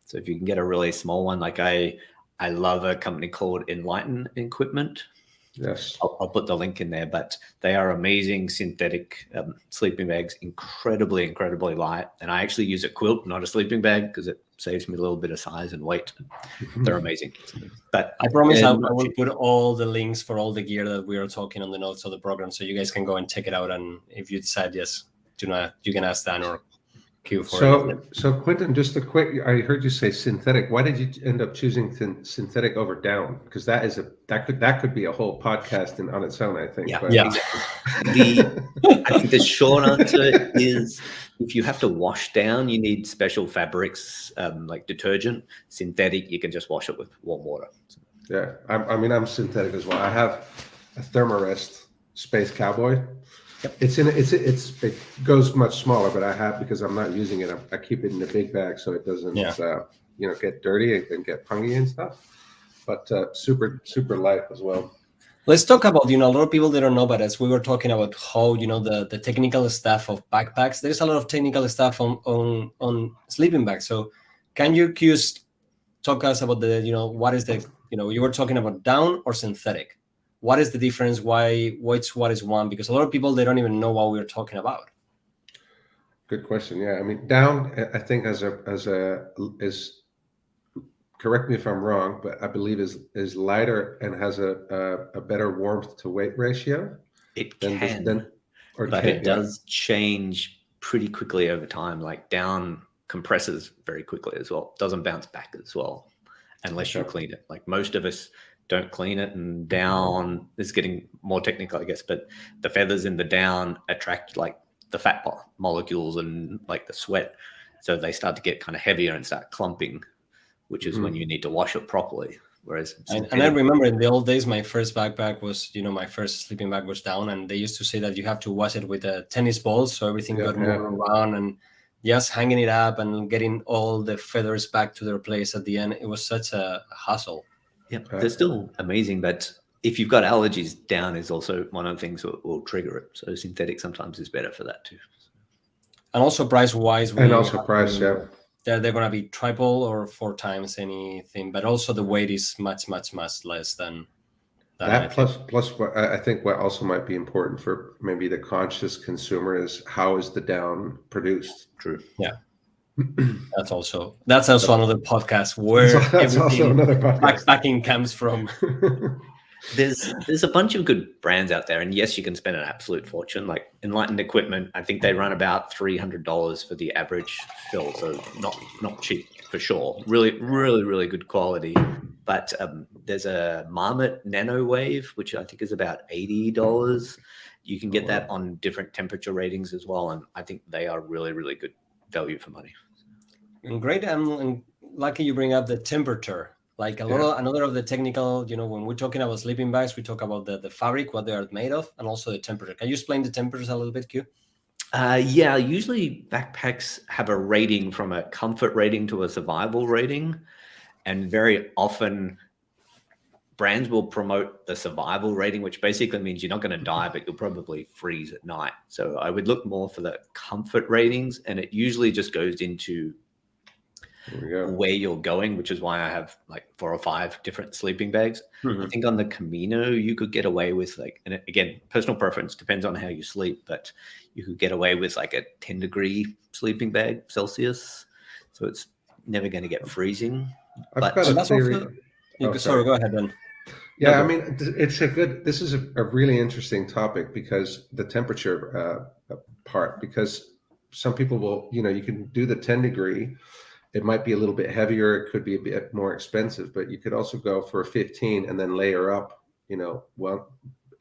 Speaker 2: So if you can get a really small one, like I love a company called Enlighten Equipment.
Speaker 3: Yes.
Speaker 2: I'll put the link in there, but they are amazing synthetic sleeping bags, incredibly, incredibly light. And I actually use a quilt, not a sleeping bag, because it saves me a little bit of size and weight. They're amazing. But
Speaker 1: I promise I will put all the links for all the gear that we are talking on the notes of the program, so you guys can go and check it out. And if you decide yes, you can ask Dan or Q for it.
Speaker 3: So Quinton, just a quick, I heard you say synthetic. Why did you end up choosing synthetic over down? Because that could be a whole podcast on its own, I think.
Speaker 2: Yeah. I think the short answer is, if you have to wash down, you need special fabrics, like detergent. Synthetic, you can just wash it with warm water.
Speaker 3: Yeah, I'm synthetic as well. I have a Thermarest Space Cowboy. Yep. It goes much smaller, but I have, because I'm not using it, I keep it in the big bag so it doesn't get dirty and get pungy and stuff. But super light as well.
Speaker 1: Let's talk about, a lot of people they don't know, but as we were talking about how, the technical stuff of backpacks, there's a lot of technical stuff on sleeping bags. So can you just talk us about what is the, you were talking about down or synthetic? What is the difference? What is one? Because a lot of people, they don't even know what we're talking about.
Speaker 3: Good question. Yeah, down, I think is correct me if I'm wrong, but I believe is lighter and has a better warmth to weight ratio.
Speaker 2: It does change pretty quickly over time. Like down compresses very quickly as well. Doesn't bounce back as well unless you clean it. Like most of us don't clean it, and down is getting more technical, I guess, but the feathers in the down attract like the fat molecules and like the sweat, so they start to get kind of heavier and start clumping, which is when you need to wash it properly. Whereas
Speaker 1: and I remember in the old days, my first backpack was, my first sleeping bag was down, and they used to say that you have to wash it with a tennis ball, so everything got more around, and just hanging it up and getting all the feathers back to their place at the end. It was such a hassle.
Speaker 2: Yeah, they're still amazing, but if you've got allergies, down is also one of the things that will trigger it. So synthetic sometimes is better for that too.
Speaker 1: And also price-wise,
Speaker 3: they're going
Speaker 1: to be triple or 4 times anything, but also the weight is much, much, much less than
Speaker 3: that. Plus, what I think what also might be important for maybe the conscious consumer is, how is the down produced?
Speaker 2: True.
Speaker 1: Yeah. That's also another podcast where
Speaker 3: that's also another podcast.
Speaker 1: Backpacking comes from.
Speaker 2: There's a bunch of good brands out there, and yes, you can spend an absolute fortune. Like Enlightened Equipment, I think they run about $300 for the average fill, so not cheap for sure. Really, really, really good quality. But there's a Marmot Nano Wave, which I think is about $80. You can get that on different temperature ratings as well, and I think they are really, really good value for money.
Speaker 1: And great, and lucky you bring up the temperature. Like another of the technical, when we're talking about sleeping bags, we talk about the fabric, what they are made of, and also the temperature. Can you explain the temperatures a little bit, Q?
Speaker 2: Yeah, usually backpacks have a rating from a comfort rating to a survival rating, and very often brands will promote the survival rating, which basically means you're not going to die, but you'll probably freeze at night. So I would look more for the comfort ratings, and it usually just goes into where you're going, which is why I have like 4 or 5 different sleeping bags. I think on the Camino, you could get away with and again, personal preference, depends on how you sleep, but you could get away with like a 10-degree sleeping bag Celsius. So it's never going to get freezing.
Speaker 3: I've got a theory.
Speaker 1: Sorry, go ahead then.
Speaker 3: Yeah, this is a really interesting topic, because the temperature part, because some people will, you can do the 10-degree. It might be a little bit heavier. It could be a bit more expensive, but you could also go for a 15 and then layer up, in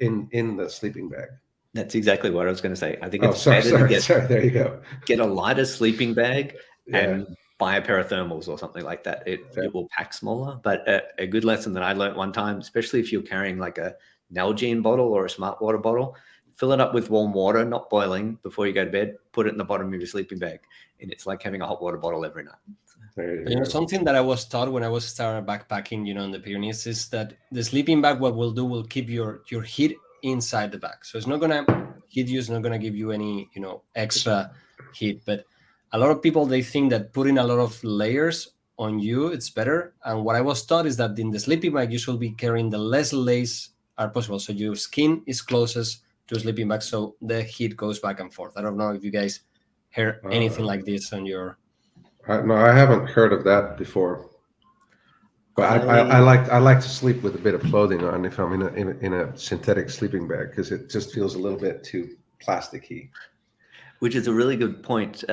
Speaker 3: the sleeping bag.
Speaker 2: That's exactly what I was going to say. I think it's better to
Speaker 3: there you go.
Speaker 2: Get a lighter sleeping bag and buy a pair of thermals or something like that. It will pack smaller. But a good lesson that I learned one time, especially if you're carrying like a Nalgene bottle or a smart water bottle, fill it up with warm water, not boiling, before you go to bed. Put it in the bottom of your sleeping bag, and it's like having a hot water bottle every night.
Speaker 1: Something that I was taught when I was starting backpacking, in the Pyrenees, is that the sleeping bag, what will do, will keep your heat inside the bag. So it's not gonna heat you, it's not gonna give you any, extra heat. But a lot of people, they think that putting a lot of layers on you, it's better. And what I was taught is that in the sleeping bag, you should be carrying the less layers are possible. So your skin is closest to a sleeping bag, so the heat goes back and forth. I don't know if you guys heard anything like this on your...
Speaker 3: No, I haven't heard of that before. But I like to sleep with a bit of clothing on if I'm in a synthetic sleeping bag, because it just feels a little bit too plasticky.
Speaker 2: Which is a really good point.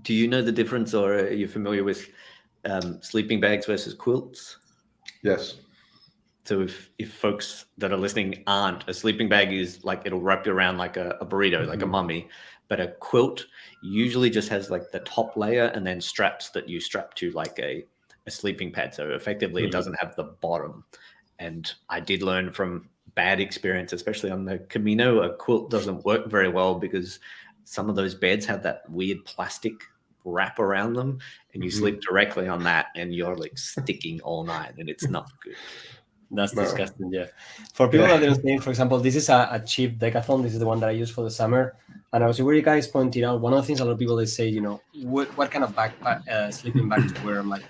Speaker 2: Do you know the difference, or are you familiar with sleeping bags versus quilts?
Speaker 3: Yes.
Speaker 2: So if folks that are listening aren't, a sleeping bag is like, it'll wrap you around like a burrito, like a mummy. But a quilt usually just has like the top layer and then straps that you strap to like a sleeping pad. So effectively it doesn't have the bottom. And I did learn from bad experience, especially on the Camino, a quilt doesn't work very well because some of those beds have that weird plastic wrap around them, and you sleep directly on that and you're like sticking all night, and it's not good.
Speaker 1: That's disgusting, yeah. For people that don't think, for example, this is a cheap Decathlon. This is the one that I use for the summer. And I was where you guys pointed out, one of the things a lot of people, they say, what kind of backpack, sleeping bag to wear? I'm like,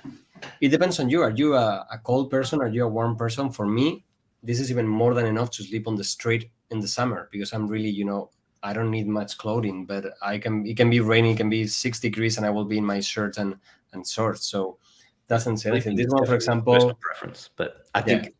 Speaker 1: it depends on you. Are you a cold person? Are you a warm person? For me, this is even more than enough to sleep on the street in the summer, because I'm really, I don't need much clothing, but it can be raining, it can be 6 degrees, and I will be in my shirt and shorts. So doesn't say anything. This one, for example,
Speaker 2: personal preference, but I think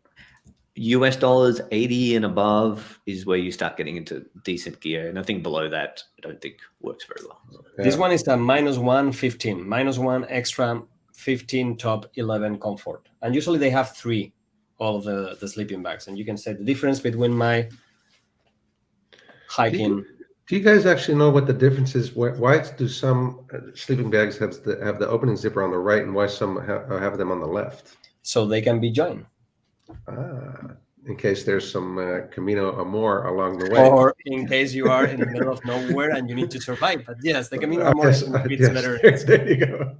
Speaker 2: US dollars 80 and above is where you start getting into decent gear. And I think below that, I don't think works very well.
Speaker 1: Yeah. This one is a -1, 15, -1 extra, 15 top, 11 comfort. And usually they have 3, all of the sleeping bags. And you can say the difference between my hiking.
Speaker 3: Do you guys actually know what the difference is? Why do some sleeping bags have the opening zipper on the right, and why some have them on the left?
Speaker 1: So they can be joined.
Speaker 3: In case there's some Camino Amor along the way.
Speaker 1: Or in case you are in the middle of nowhere and you need to survive. But yes, the Camino Amor is better.
Speaker 3: There you go.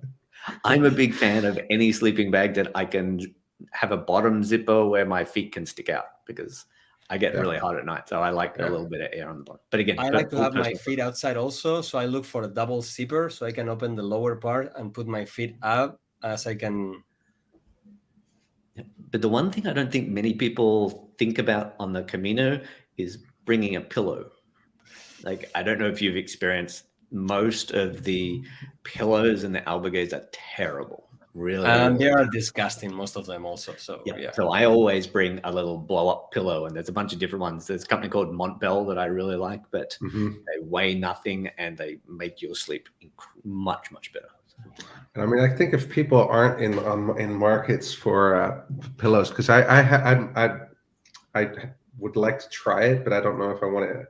Speaker 2: I'm a big fan of any sleeping bag that I can have a bottom zipper where my feet can stick out, because I get really hot at night. So I like a little bit of air on the bottom. But again,
Speaker 1: I like to have my feet outside also. So I look for a double zipper so I can open the lower part and put my feet out as I can.
Speaker 2: But the one thing I don't think many people think about on the Camino is bringing a pillow. Like, I don't know if you've experienced, most of the pillows in the albergues are terrible. Really.
Speaker 1: And they are disgusting, most of them also. So
Speaker 2: So I always bring a little blow-up pillow, and there's a bunch of different ones. There's a company called Montbell that I really like, but they weigh nothing and they make your sleep much, much better.
Speaker 3: I mean, I think if people aren't in markets for pillows, because I would like to try it, but I don't know if I want to,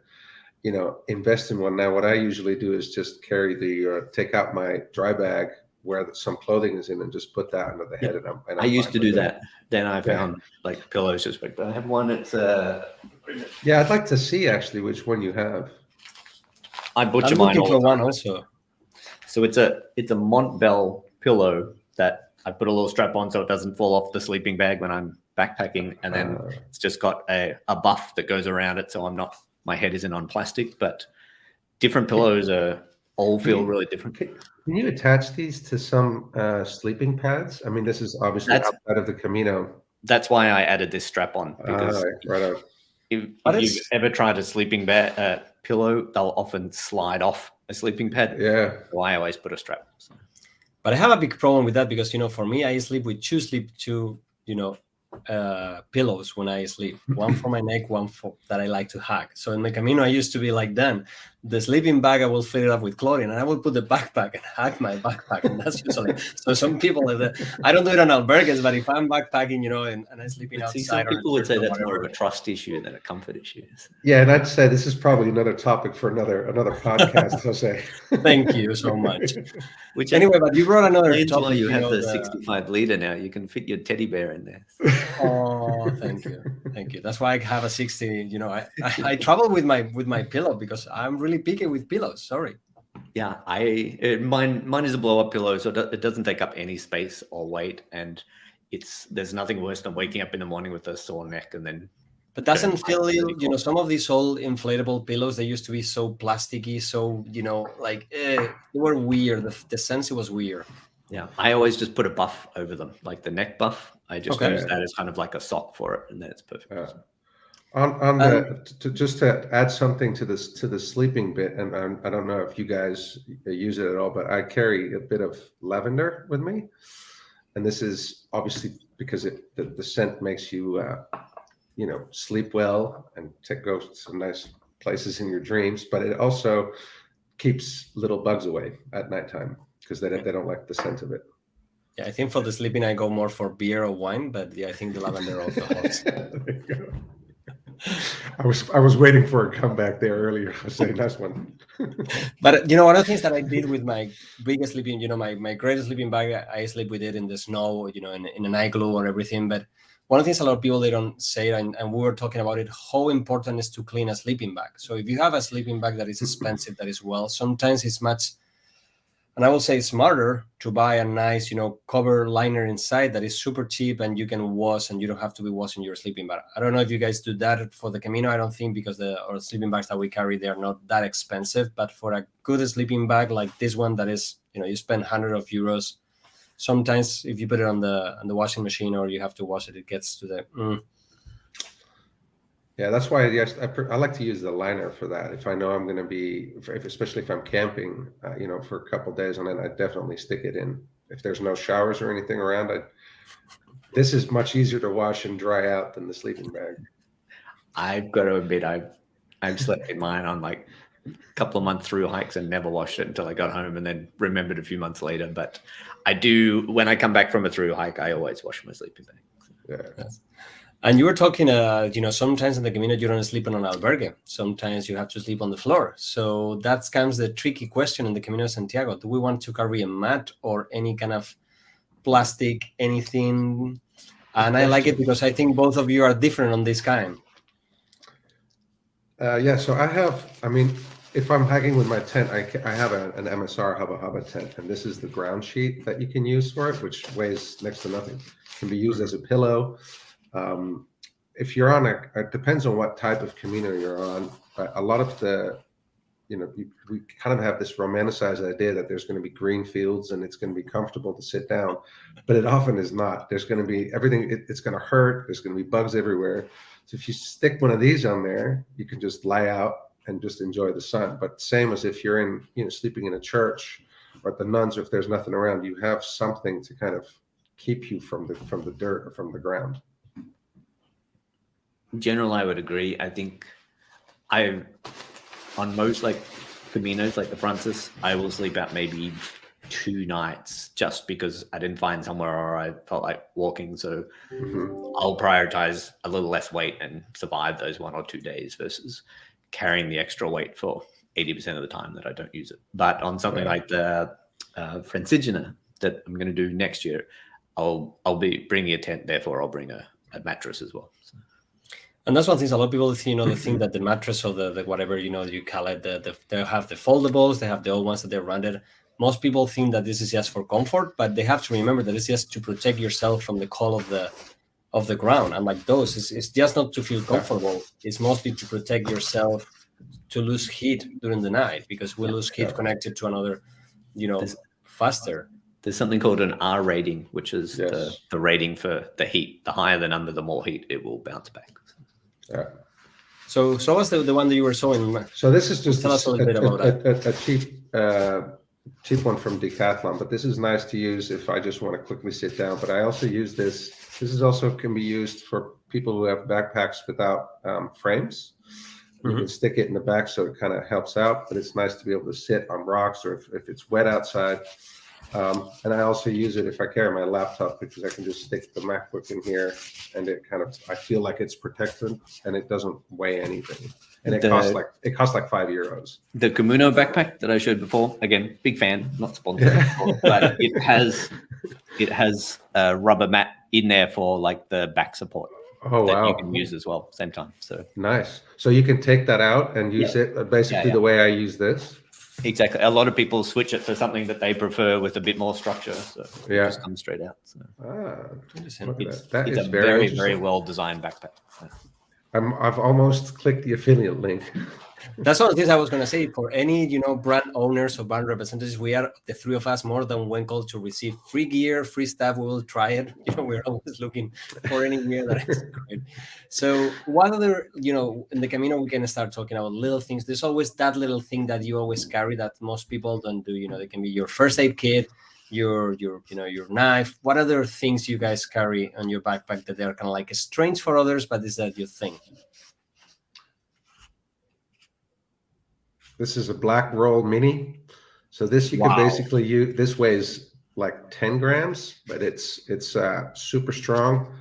Speaker 3: invest in one now. What I usually do is just carry take out my dry bag where some clothing is in and just put that under the head. And
Speaker 2: I used to do that. Then I found like pillows just like, but I have one. It's
Speaker 3: I'd like to see actually which one you have.
Speaker 2: I butcher
Speaker 1: I'm
Speaker 2: mine
Speaker 1: looking
Speaker 2: all
Speaker 1: for
Speaker 2: the time.
Speaker 1: one also.
Speaker 2: So it's a Montbell pillow that I put a little strap on so it doesn't fall off the sleeping bag when I'm backpacking, and then it's just got a buff that goes around it, so my head isn't on plastic. But different pillows all feel really different.
Speaker 3: Can you attach these to some sleeping pads? I mean, this is obviously outside of the Camino.
Speaker 2: That's why I added this strap on, because if you've ever tried a sleeping bag pillow, they'll often slide off a sleeping pad.
Speaker 3: Yeah.
Speaker 2: So I always put a strap. So.
Speaker 1: But I have a big problem with that because, for me, I sleep with two pillows when I sleep. One for my neck, one for that I like to hug. So in my Camino, I used to be like Dan. The sleeping bag, I will fill it up with clothing, and I will put the backpack and hug my backpack. And that's usually so. Some people, I don't do it on albergues, but if I'm backpacking, and I'm sleeping
Speaker 2: See,
Speaker 1: outside,
Speaker 2: some people would say that's more
Speaker 1: whatever,
Speaker 2: of a trust issue than a comfort issue.
Speaker 3: Yeah, and I'd say this is probably another topic for another podcast, Jose.
Speaker 1: Thank you so much.
Speaker 2: Which
Speaker 1: Anyway, but you brought another
Speaker 2: explains
Speaker 1: topic.
Speaker 2: why you have the 65-liter now. You can fit your teddy bear in there.
Speaker 1: Oh, thank you. That's why I have a 60. I travel with my pillow because I'm really picky with pillows. Sorry.
Speaker 2: Yeah, mine is a blow-up pillow, so it doesn't take up any space or weight, and there's nothing worse than waking up in the morning with a sore neck and then.
Speaker 1: But doesn't feel, some of these old inflatable pillows, they used to be so plasticky, so they were weird. The sense was weird.
Speaker 2: Yeah, I always just put a buff over them, like the neck buff. I just use that as kind of like a sock for it, and then it's perfect.
Speaker 3: Just to add something to the sleeping bit, and I don't know if you guys use it at all, but I carry a bit of lavender with me, and this is obviously because the scent makes you sleep well and go to some nice places in your dreams, but it also keeps little bugs away at nighttime because they don't like the scent of it.
Speaker 1: Yeah, I think for the sleeping I go more for beer or wine, but yeah, I think the lavender also helps.
Speaker 3: There you go. I was waiting for a comeback there earlier. I was saying nice one.
Speaker 1: But one of the things that I did with my biggest sleeping, my greatest sleeping bag, I sleep with it in the snow, in an igloo or everything. But one of the things a lot of people, they don't say, and we were talking about it, how important it is to clean a sleeping bag. So if you have a sleeping bag that is expensive, that is sometimes it's much, and I will say smarter to buy a nice, cover liner inside that is super cheap and you can wash and you don't have to be washing your sleeping bag. I don't know if you guys do that for the Camino. I don't think because our sleeping bags that we carry, they are not that expensive. But for a good sleeping bag like this one, that is, you spend hundreds of euros. Sometimes if you put it on the washing machine or you have to wash it, it gets to the.
Speaker 3: Yeah, that's why I like to use the liner for that. If I know I'm going to be, especially if I'm camping, for a couple of days, and then I definitely stick it in. If there's no showers or anything around, this is much easier to wash and dry out than the sleeping bag.
Speaker 2: I've got to admit, I've slept in mine on like a couple of months through hikes and never washed it until I got home, and then remembered a few months later. But I do, when I come back from a through hike, I always wash my sleeping bag.
Speaker 3: Yeah.
Speaker 1: And you were talking, sometimes in the Camino you don't sleep on an albergue. Sometimes you have to sleep on the floor. So that comes the tricky question in the Camino de Santiago. Do we want to carry a mat or any kind of plastic, anything? And I like it because I think both of you are different on this kind.
Speaker 3: Yeah, so if I'm hiking with my tent, I have an Msr Hubba tent, and this is the ground sheet that you can use for it, which weighs next to nothing. It can be used as a pillow. If you're on it depends on what type of Camino you're on. A lot of we kind of have this romanticized idea that there's going to be green fields and it's going to be comfortable to sit down, but it often is not. There's going to be everything. It's going to hurt. There's going to be bugs everywhere. So if you stick one of these on there, you can just lie out and just enjoy the sun. But same as if you're in, sleeping in a church or at the nuns, or if there's nothing around, you have something to kind of keep you from the dirt or from the ground.
Speaker 2: In general, I would agree. I think on most like Caminos, like the Francis, I will sleep out maybe 2 nights just because I didn't find somewhere or I felt like walking. So I'll prioritize a little less weight and survive those 1 or 2 days versus carrying the extra weight for 80% of the time that I don't use it. But on something like the Francigena that I'm going to do next year, I'll be bringing a tent. Therefore, I'll bring a mattress as well. So.
Speaker 1: And that's one thing. A lot of people, they think that the mattress or the whatever, you call it, they have the foldables, they have the old ones that they're rounded. Most people think that this is just for comfort, but they have to remember that it's just to protect yourself from the cold of the ground. And like those, it's just not to feel comfortable. It's mostly to protect yourself to lose heat during the night, because we lose heat connected to another, faster.
Speaker 2: There's something called an R rating, which is the rating for the heat. The higher the number, the more heat it will bounce back.
Speaker 3: Yeah.
Speaker 1: So what's the one that you were showing?
Speaker 3: So this is just
Speaker 1: tell us a little bit about
Speaker 3: a cheap one from Decathlon, but this is nice to use if I just want to quickly sit down. But I also use this This is also can be used for people who have backpacks without frames. You can stick it in the back, so it kind of helps out, but it's nice to be able to sit on rocks or if it's wet outside. And I also use it if I carry my laptop, because I can just stick the MacBook in here, and it kind of, I feel like it's protected and it doesn't weigh anything. And it costs like €5.
Speaker 2: The Camino backpack that I showed before, again, big fan, not sponsored, but it has a rubber mat in there for like the back support.
Speaker 3: Oh,
Speaker 2: that
Speaker 3: wow.
Speaker 2: You can use as well, same time. So
Speaker 3: nice. So you can take that out and use it basically the way I use this.
Speaker 2: Exactly. A lot of people switch it to something that they prefer with a bit more structure. So it just comes straight out. So
Speaker 3: that
Speaker 2: it's
Speaker 3: is
Speaker 2: a
Speaker 3: very,
Speaker 2: very well designed backpack.
Speaker 3: I've almost clicked the affiliate link.
Speaker 1: That's one of the things I was going to say. For any, brand owners or brand representatives, we are, the three of us, more than welcome to receive free gear, free stuff. We will try it. We're always looking for any gear that is great. So what other, in the Camino, we can start talking about little things. There's always that little thing that you always carry that most people don't do. They can be your first aid kit, your knife. What other things you guys carry on your backpack that they're kind of like strange for others, but is that your thing?
Speaker 3: This is a black roll mini. So this you can basically use. This weighs like 10 grams, but it's super strong.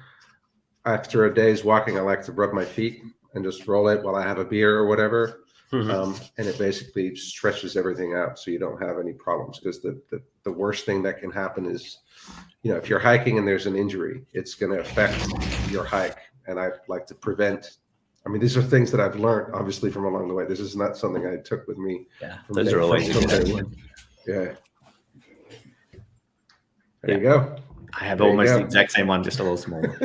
Speaker 3: After a day's walking, I like to rub my feet and just roll it while I have a beer or whatever. And it basically stretches everything out so you don't have any problems, because the worst thing that can happen is, if you're hiking and there's an injury, it's going to affect your hike. And I like to prevent. I mean, these are things that I've learned, obviously, from along the way. This is not something I took with me.
Speaker 2: Yeah, those are always a good idea.
Speaker 3: Yeah. There you go.
Speaker 2: I have almost the exact same one, just a little smaller.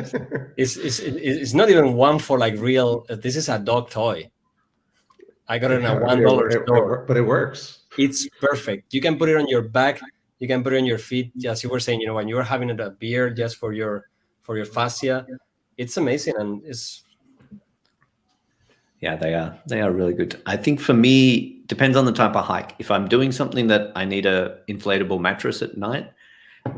Speaker 1: It's not even one for like real. This is a dog toy. I got it in a $1 store,
Speaker 3: but it works.
Speaker 1: It's perfect. You can put it on your back. You can put it on your feet. As you were saying, when you were having a beer just for your fascia, it's amazing, and it's.
Speaker 2: Yeah, they are really good. I think for me, depends on the type of hike. If I'm doing something that I need a inflatable mattress at night,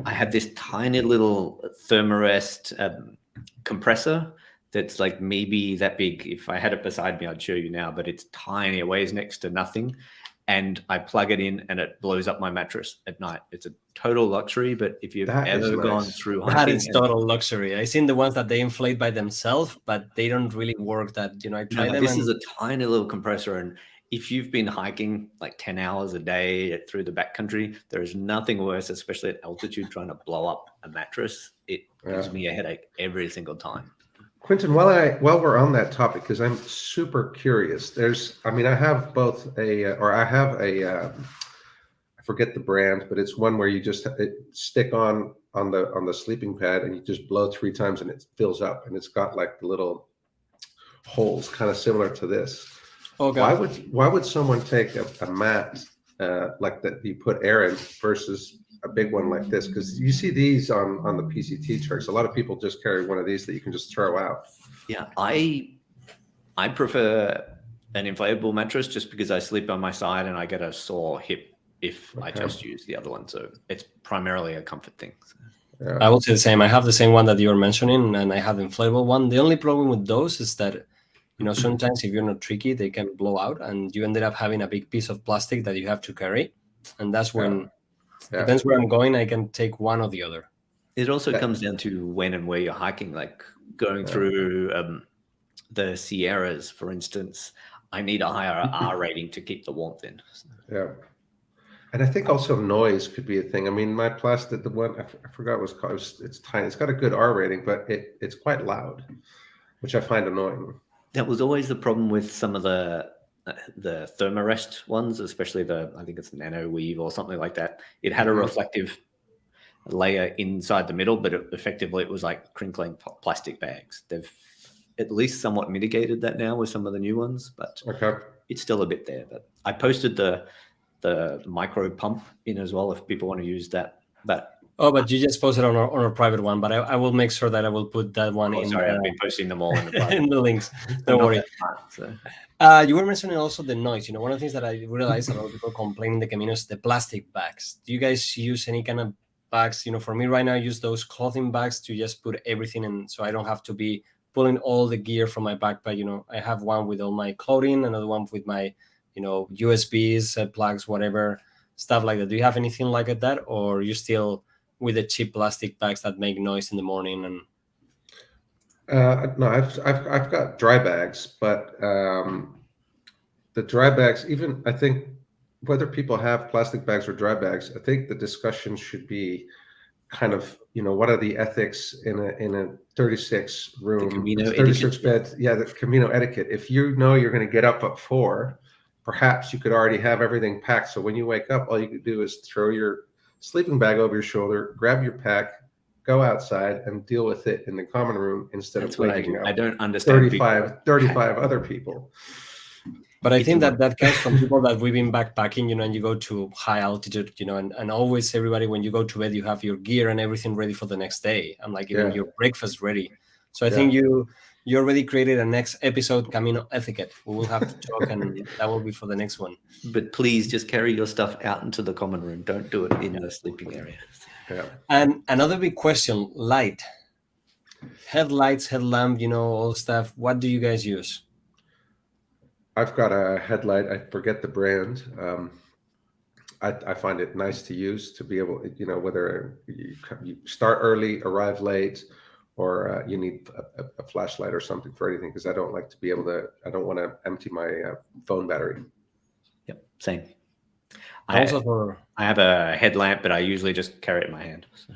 Speaker 2: I have this tiny little Thermarest compressor that's like maybe that big. If I had it beside me, I'd show you now, but it's tiny. It weighs next to nothing. And I plug it in and it blows up my mattress at night. It's a total luxury, but if you've ever gone through hiking,
Speaker 1: that is total luxury. I've seen the ones that they inflate by themselves, but they don't really work. That I try them.
Speaker 2: This is a tiny little compressor, and if you've been hiking like 10 hours a day through the backcountry, there is nothing worse, especially at altitude, trying to blow up a mattress. It gives me a headache every single time.
Speaker 3: Quinton, while we're on that topic, because I'm super curious, I have I forget the brand, but it's one where you just stick on the sleeping pad and you just blow 3 times and it fills up, and it's got like the little holes, kind of similar to this. Okay. Why would someone take a mat like that you put air in versus a big one like this? Because you see these on the PCT tracks. A lot of people just carry one of these that you can just throw out.
Speaker 2: Yeah, I prefer an inflatable mattress just because I sleep on my side and I get a sore hip if I just use the other one. So it's primarily a comfort thing. So.
Speaker 1: Yeah. I will say the same. I have the same one that you were mentioning, and I have the inflatable one. The only problem with those is that sometimes if you're not tricky, they can blow out, and you ended up having a big piece of plastic that you have to carry, and that's when. Depends where I'm going, I can take one or the other.
Speaker 2: It also comes down to when and where you're hiking, like going through the Sierras, for instance. I need a higher R rating to keep the warmth in.
Speaker 3: Yeah. And I think also noise could be a thing. I mean, my plastic, the one, I forgot what it's called. It's tiny. It's got a good R rating, but it's quite loud, which I find annoying.
Speaker 2: That was always the problem with some of the Thermarest ones, especially I think it's Nano Weave or something like that. It had a reflective layer inside the middle, but effectively it was like crinkling plastic bags. They've at least somewhat mitigated that now with some of the new ones, but it's still a bit there. But I posted the micro pump in as well if people want to use that. But
Speaker 1: you just posted on our private one, but I will make sure that I will put that one in.
Speaker 2: Sorry, I've been posting them all in the private.
Speaker 1: in the links. Don't worry. You were mentioning also the noise. One of the things that I realized a lot of people complain in the Camino is the plastic bags. Do you guys use any kind of bags, for me right now, I use those clothing bags to just put everything in, so I don't have to be pulling all the gear from my backpack. I have one with all my clothing, another one with my, USBs, plugs, whatever, stuff like that. Do you have anything like that, or you still with the cheap plastic bags that make noise in the morning? And
Speaker 3: No, I've got dry bags, but the dry bags, even I think whether people have plastic bags or dry bags, I think the discussion should be kind of, what are the ethics in a 36 room,
Speaker 2: Camino
Speaker 3: 36
Speaker 2: etiquette.
Speaker 3: bed, the Camino etiquette. If you know you're going to get up at 4, perhaps you could already have everything packed. So when you wake up, all you could do is throw your sleeping bag over your shoulder, grab your pack, go outside and deal with it in the common room instead
Speaker 2: That's
Speaker 3: of
Speaker 2: what
Speaker 3: waking up
Speaker 2: I don't understand
Speaker 3: 35 other people.
Speaker 1: But I think that comes from people that we've been backpacking, and you go to high altitude, and always everybody, when you go to bed, you have your gear and everything ready for the next day. I'm like, even your breakfast ready. So I think you already created a next episode, Camino etiquette. We will have to talk, and that will be for the next one.
Speaker 2: But please just carry your stuff out into the common room. Don't do it in the sleeping area.
Speaker 3: Yeah.
Speaker 1: And another big question, light. Headlights, headlamp, all stuff. What do you guys use?
Speaker 3: I've got a headlight. I forget the brand. I find it nice to use to be able, whether you start early, arrive late, or you need a flashlight or something for anything, because I don't like to be able to, I don't want to empty my phone battery.
Speaker 2: Yep, same.
Speaker 1: I
Speaker 2: have a headlamp, but I usually just carry it in my hand. So.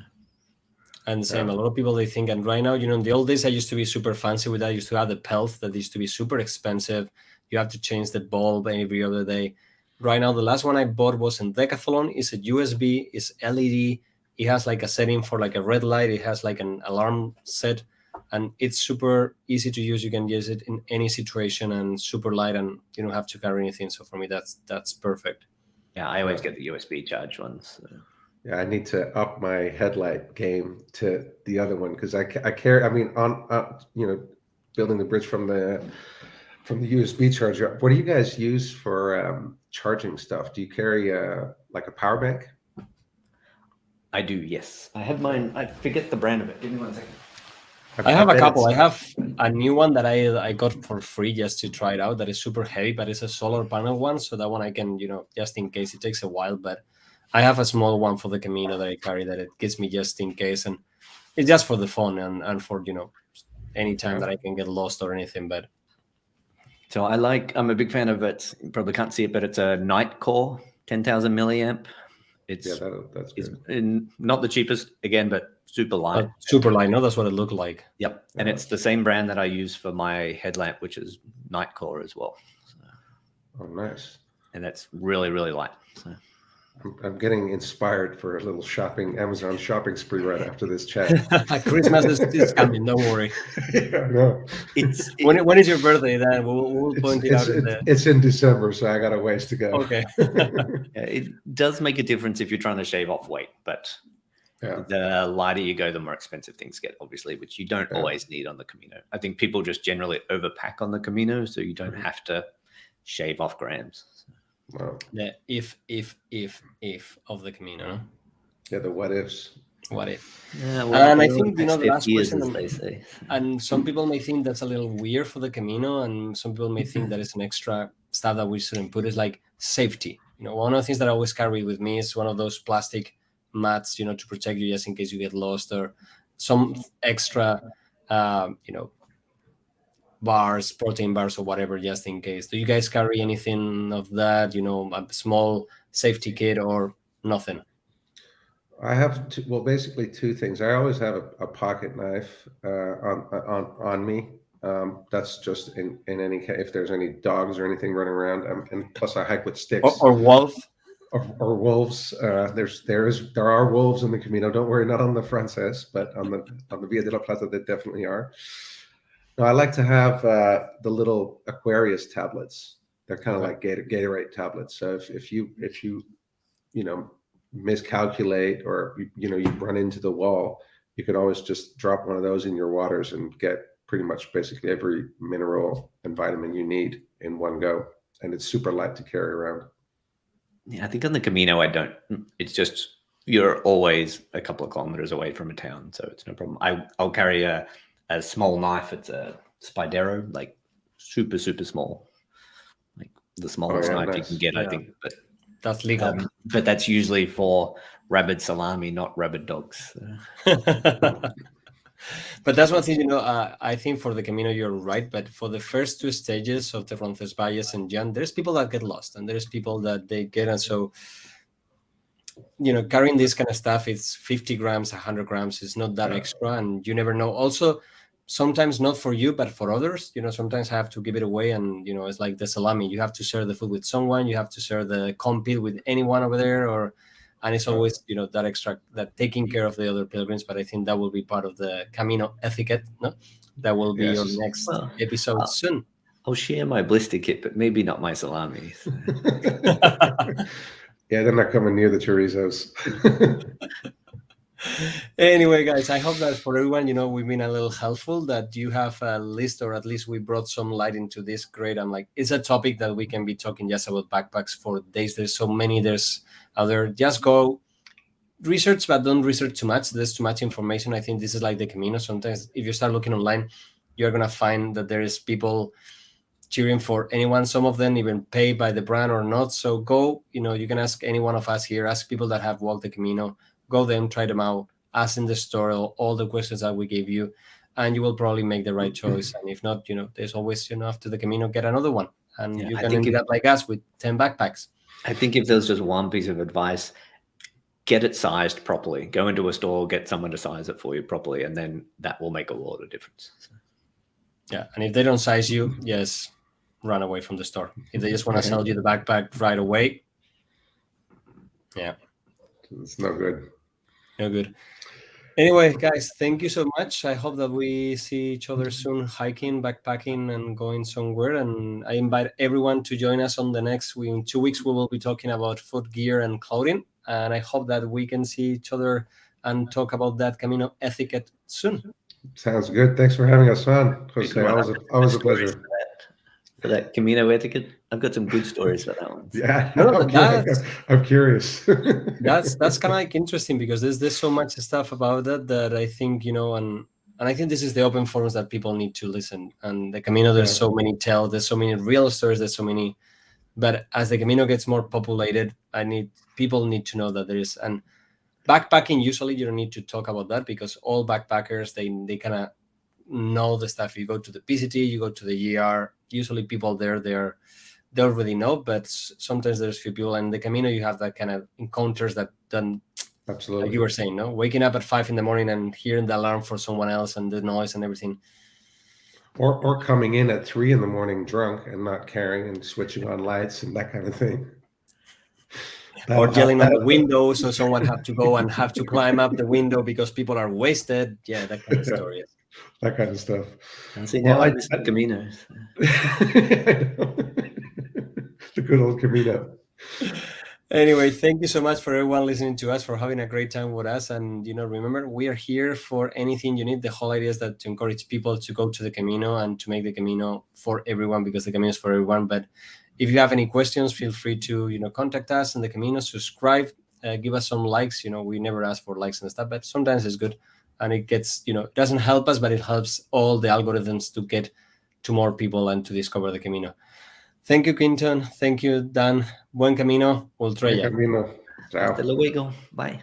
Speaker 1: And same, a lot of people, they think, and right now, in the old days, I used to be super fancy with that. I used to have the pelt that used to be super expensive. You have to change the bulb every other day. Right now, the last one I bought was in Decathlon. It's a USB, it's LED. It has like a setting for like a red light. It has like an alarm set, and it's super easy to use. You can use it in any situation, and super light, and you don't have to carry anything. So for me, that's perfect.
Speaker 2: Yeah, I always get the USB charge ones. So.
Speaker 3: Yeah, I need to up my headlight game to the other one, because I carry. I mean, building the bridge from the USB charger. What do you guys use for charging stuff? Do you carry like a power bank?
Speaker 2: I do, yes. I have mine. I forget the brand of it. Give me 1 second.
Speaker 1: I have a couple. I have a new one that I got for free just to try it out. That is super heavy, but it's a solar panel one. So that one I can, just in case. It takes a while, but I have a small one for the Camino that I carry that it gives me just in case. And it's just for the phone and for, any time that I can get lost or anything. But
Speaker 2: so I'm a big fan of it. You probably can't see it, but it's a night core, 10,000 milliamp. It's
Speaker 3: that's good.
Speaker 2: Not the cheapest again, but super light.
Speaker 1: Super light. No, that's what it looked like.
Speaker 2: Yep. And it's the same brand that I use for my headlamp, which is night core as well. So,
Speaker 3: oh, nice.
Speaker 2: And that's really, really light. So.
Speaker 3: I'm getting inspired for a little Amazon shopping spree right after this chat.
Speaker 1: Christmas is coming. Don't worry.
Speaker 3: No.
Speaker 1: When is your birthday? Then we'll point it out.
Speaker 3: It's in December, so I got a ways to go.
Speaker 1: Okay.
Speaker 2: It does make a difference if you're trying to shave off weight, but the lighter you go, the more expensive things get, obviously, which you don't always need on the Camino. I think people just generally overpack on the Camino, so you don't have to shave off grams.
Speaker 3: Wow.
Speaker 1: The if of the Camino.
Speaker 3: Yeah, the what ifs.
Speaker 1: What if?
Speaker 2: Yeah,
Speaker 1: and I think, the last
Speaker 2: years,
Speaker 1: question,
Speaker 2: as they say.
Speaker 1: And some people may think that's a little weird for the Camino, and some people may think that it's an extra stuff that we shouldn't put. Is like safety. One of the things that I always carry with me is one of those plastic mats, to protect you just in case you get lost, or some extra, bars, protein bars or whatever, just in case. Do you guys carry anything of that, a small safety kit or nothing?
Speaker 3: I have basically two things. I always have a pocket knife on me. That's just in any case, if there's any dogs or anything running around, and plus I hike with sticks.
Speaker 1: Or wolf.
Speaker 3: Or wolves. There are wolves in the Camino. Don't worry, not on the Frances, but on the Via de la Plata, there definitely are. No, I like to have the little Aquarius tablets. They're kind of like Gatorade tablets. So if you miscalculate, or you run into the wall, you can always just drop one of those in your waters and get pretty much basically every mineral and vitamin you need in one go. And it's super light to carry around.
Speaker 2: Yeah, I think on the Camino I don't. It's just you're always a couple of kilometers away from a town, so it's no problem. I'll carry a small knife. It's a Spidero, like super small, like the smallest knife you can get, I think. But
Speaker 1: that's legal.
Speaker 2: But that's usually for rabid salami, not rabid dogs.
Speaker 1: But that's one thing, I think for the Camino, you're right. But for the first 2 stages of the Roncesvalles and Jan, there's people that get lost and there's people that they get. And so, carrying this kind of stuff, it's 50 grams, 100 grams. It's not that extra. And you never know. Also, sometimes not for you, but for others, sometimes I have to give it away. And, it's like the salami. You have to share the food with someone. You have to share the compete with anyone over there, and it's always, that extra, that taking care of the other pilgrims. But I think that will be part of the Camino etiquette, no? That will be your next episode soon.
Speaker 2: I'll share my blister kit, but maybe not my salami. So.
Speaker 3: Yeah, they're not coming near the chorizos.
Speaker 1: Anyway, guys, I hope that for everyone, we've been a little helpful, that you have a list, or at least we brought some light into this. Great. I'm like, it's a topic that we can be talking just about backpacks for days. There's so many, there's other, just go research, but don't research too much. There's too much information. I think this is like the Camino. Sometimes if you start looking online, you're going to find that there is people cheering for anyone. Some of them even paid by the brand or not. So go, you can ask any one of us here, ask people that have walked the Camino, go them, try them out, ask in the store all the questions that we gave you, and you will probably make the right choice. And if not, there's always, after the Camino, get another one. And you can end up like us with 10 backpacks.
Speaker 2: I think if there's just one piece of advice, get it sized properly. Go into a store, get someone to size it for you properly, and then that will make a world of difference. So.
Speaker 1: Yeah, and if they don't size you, yes, run away from the store. If they just want to sell you the backpack right away, yeah.
Speaker 3: It's no good.
Speaker 1: No good. Anyway, guys, thank you so much. I hope that we see each other soon, hiking, backpacking, and going somewhere. And I invite everyone to join us on the next week. In 2 weeks, we will be talking about foot gear and clothing. And I hope that we can see each other and talk about that Camino etiquette soon.
Speaker 3: Sounds good. Thanks for having us on, Jose. Always a pleasure.
Speaker 2: For that Camino etiquette, I've got some good stories for that one.
Speaker 3: Yeah, I'm curious.
Speaker 1: that's kind of like interesting, because there's so much stuff about that I think, and I think this is the open forums that people need to listen. And the Camino, there's so many tales, there's so many real stories, there's so many. But as the Camino gets more populated, people need to know that there is. And backpacking, usually you don't need to talk about that, because all backpackers, they kind of know the stuff. You go to the PCT, you go to the ER, usually people there, they already know. But sometimes there's few people, and the Camino, you have that kind of encounters that then,
Speaker 3: absolutely,
Speaker 1: like you were saying, no, waking up at 5 a.m. and hearing the alarm for someone else and the noise and everything.
Speaker 3: Or coming in at 3 a.m. drunk and not caring and switching on lights and that kind of thing.
Speaker 1: Or yelling at the window, so someone have to go and have to climb up the window because people are wasted. Yeah, that kind of story.
Speaker 3: That kind of stuff.
Speaker 2: See, now I miss the Camino.
Speaker 3: The good old Camino.
Speaker 1: Anyway, thank you so much for everyone listening to us, for having a great time with us. And, remember, we are here for anything you need. The whole idea is that to encourage people to go to the Camino and to make the Camino for everyone, because the Camino is for everyone. But if you have any questions, feel free to, contact us in the Camino, subscribe, give us some likes. We never ask for likes and stuff, but sometimes it's good. And it gets, it doesn't help us, but it helps all the algorithms to get to more people and to discover the Camino. Thank you, Quinton. Thank you, Dan. Buen Camino. Ultra.
Speaker 3: Camino. Ciao.
Speaker 2: Hasta luego. Bye.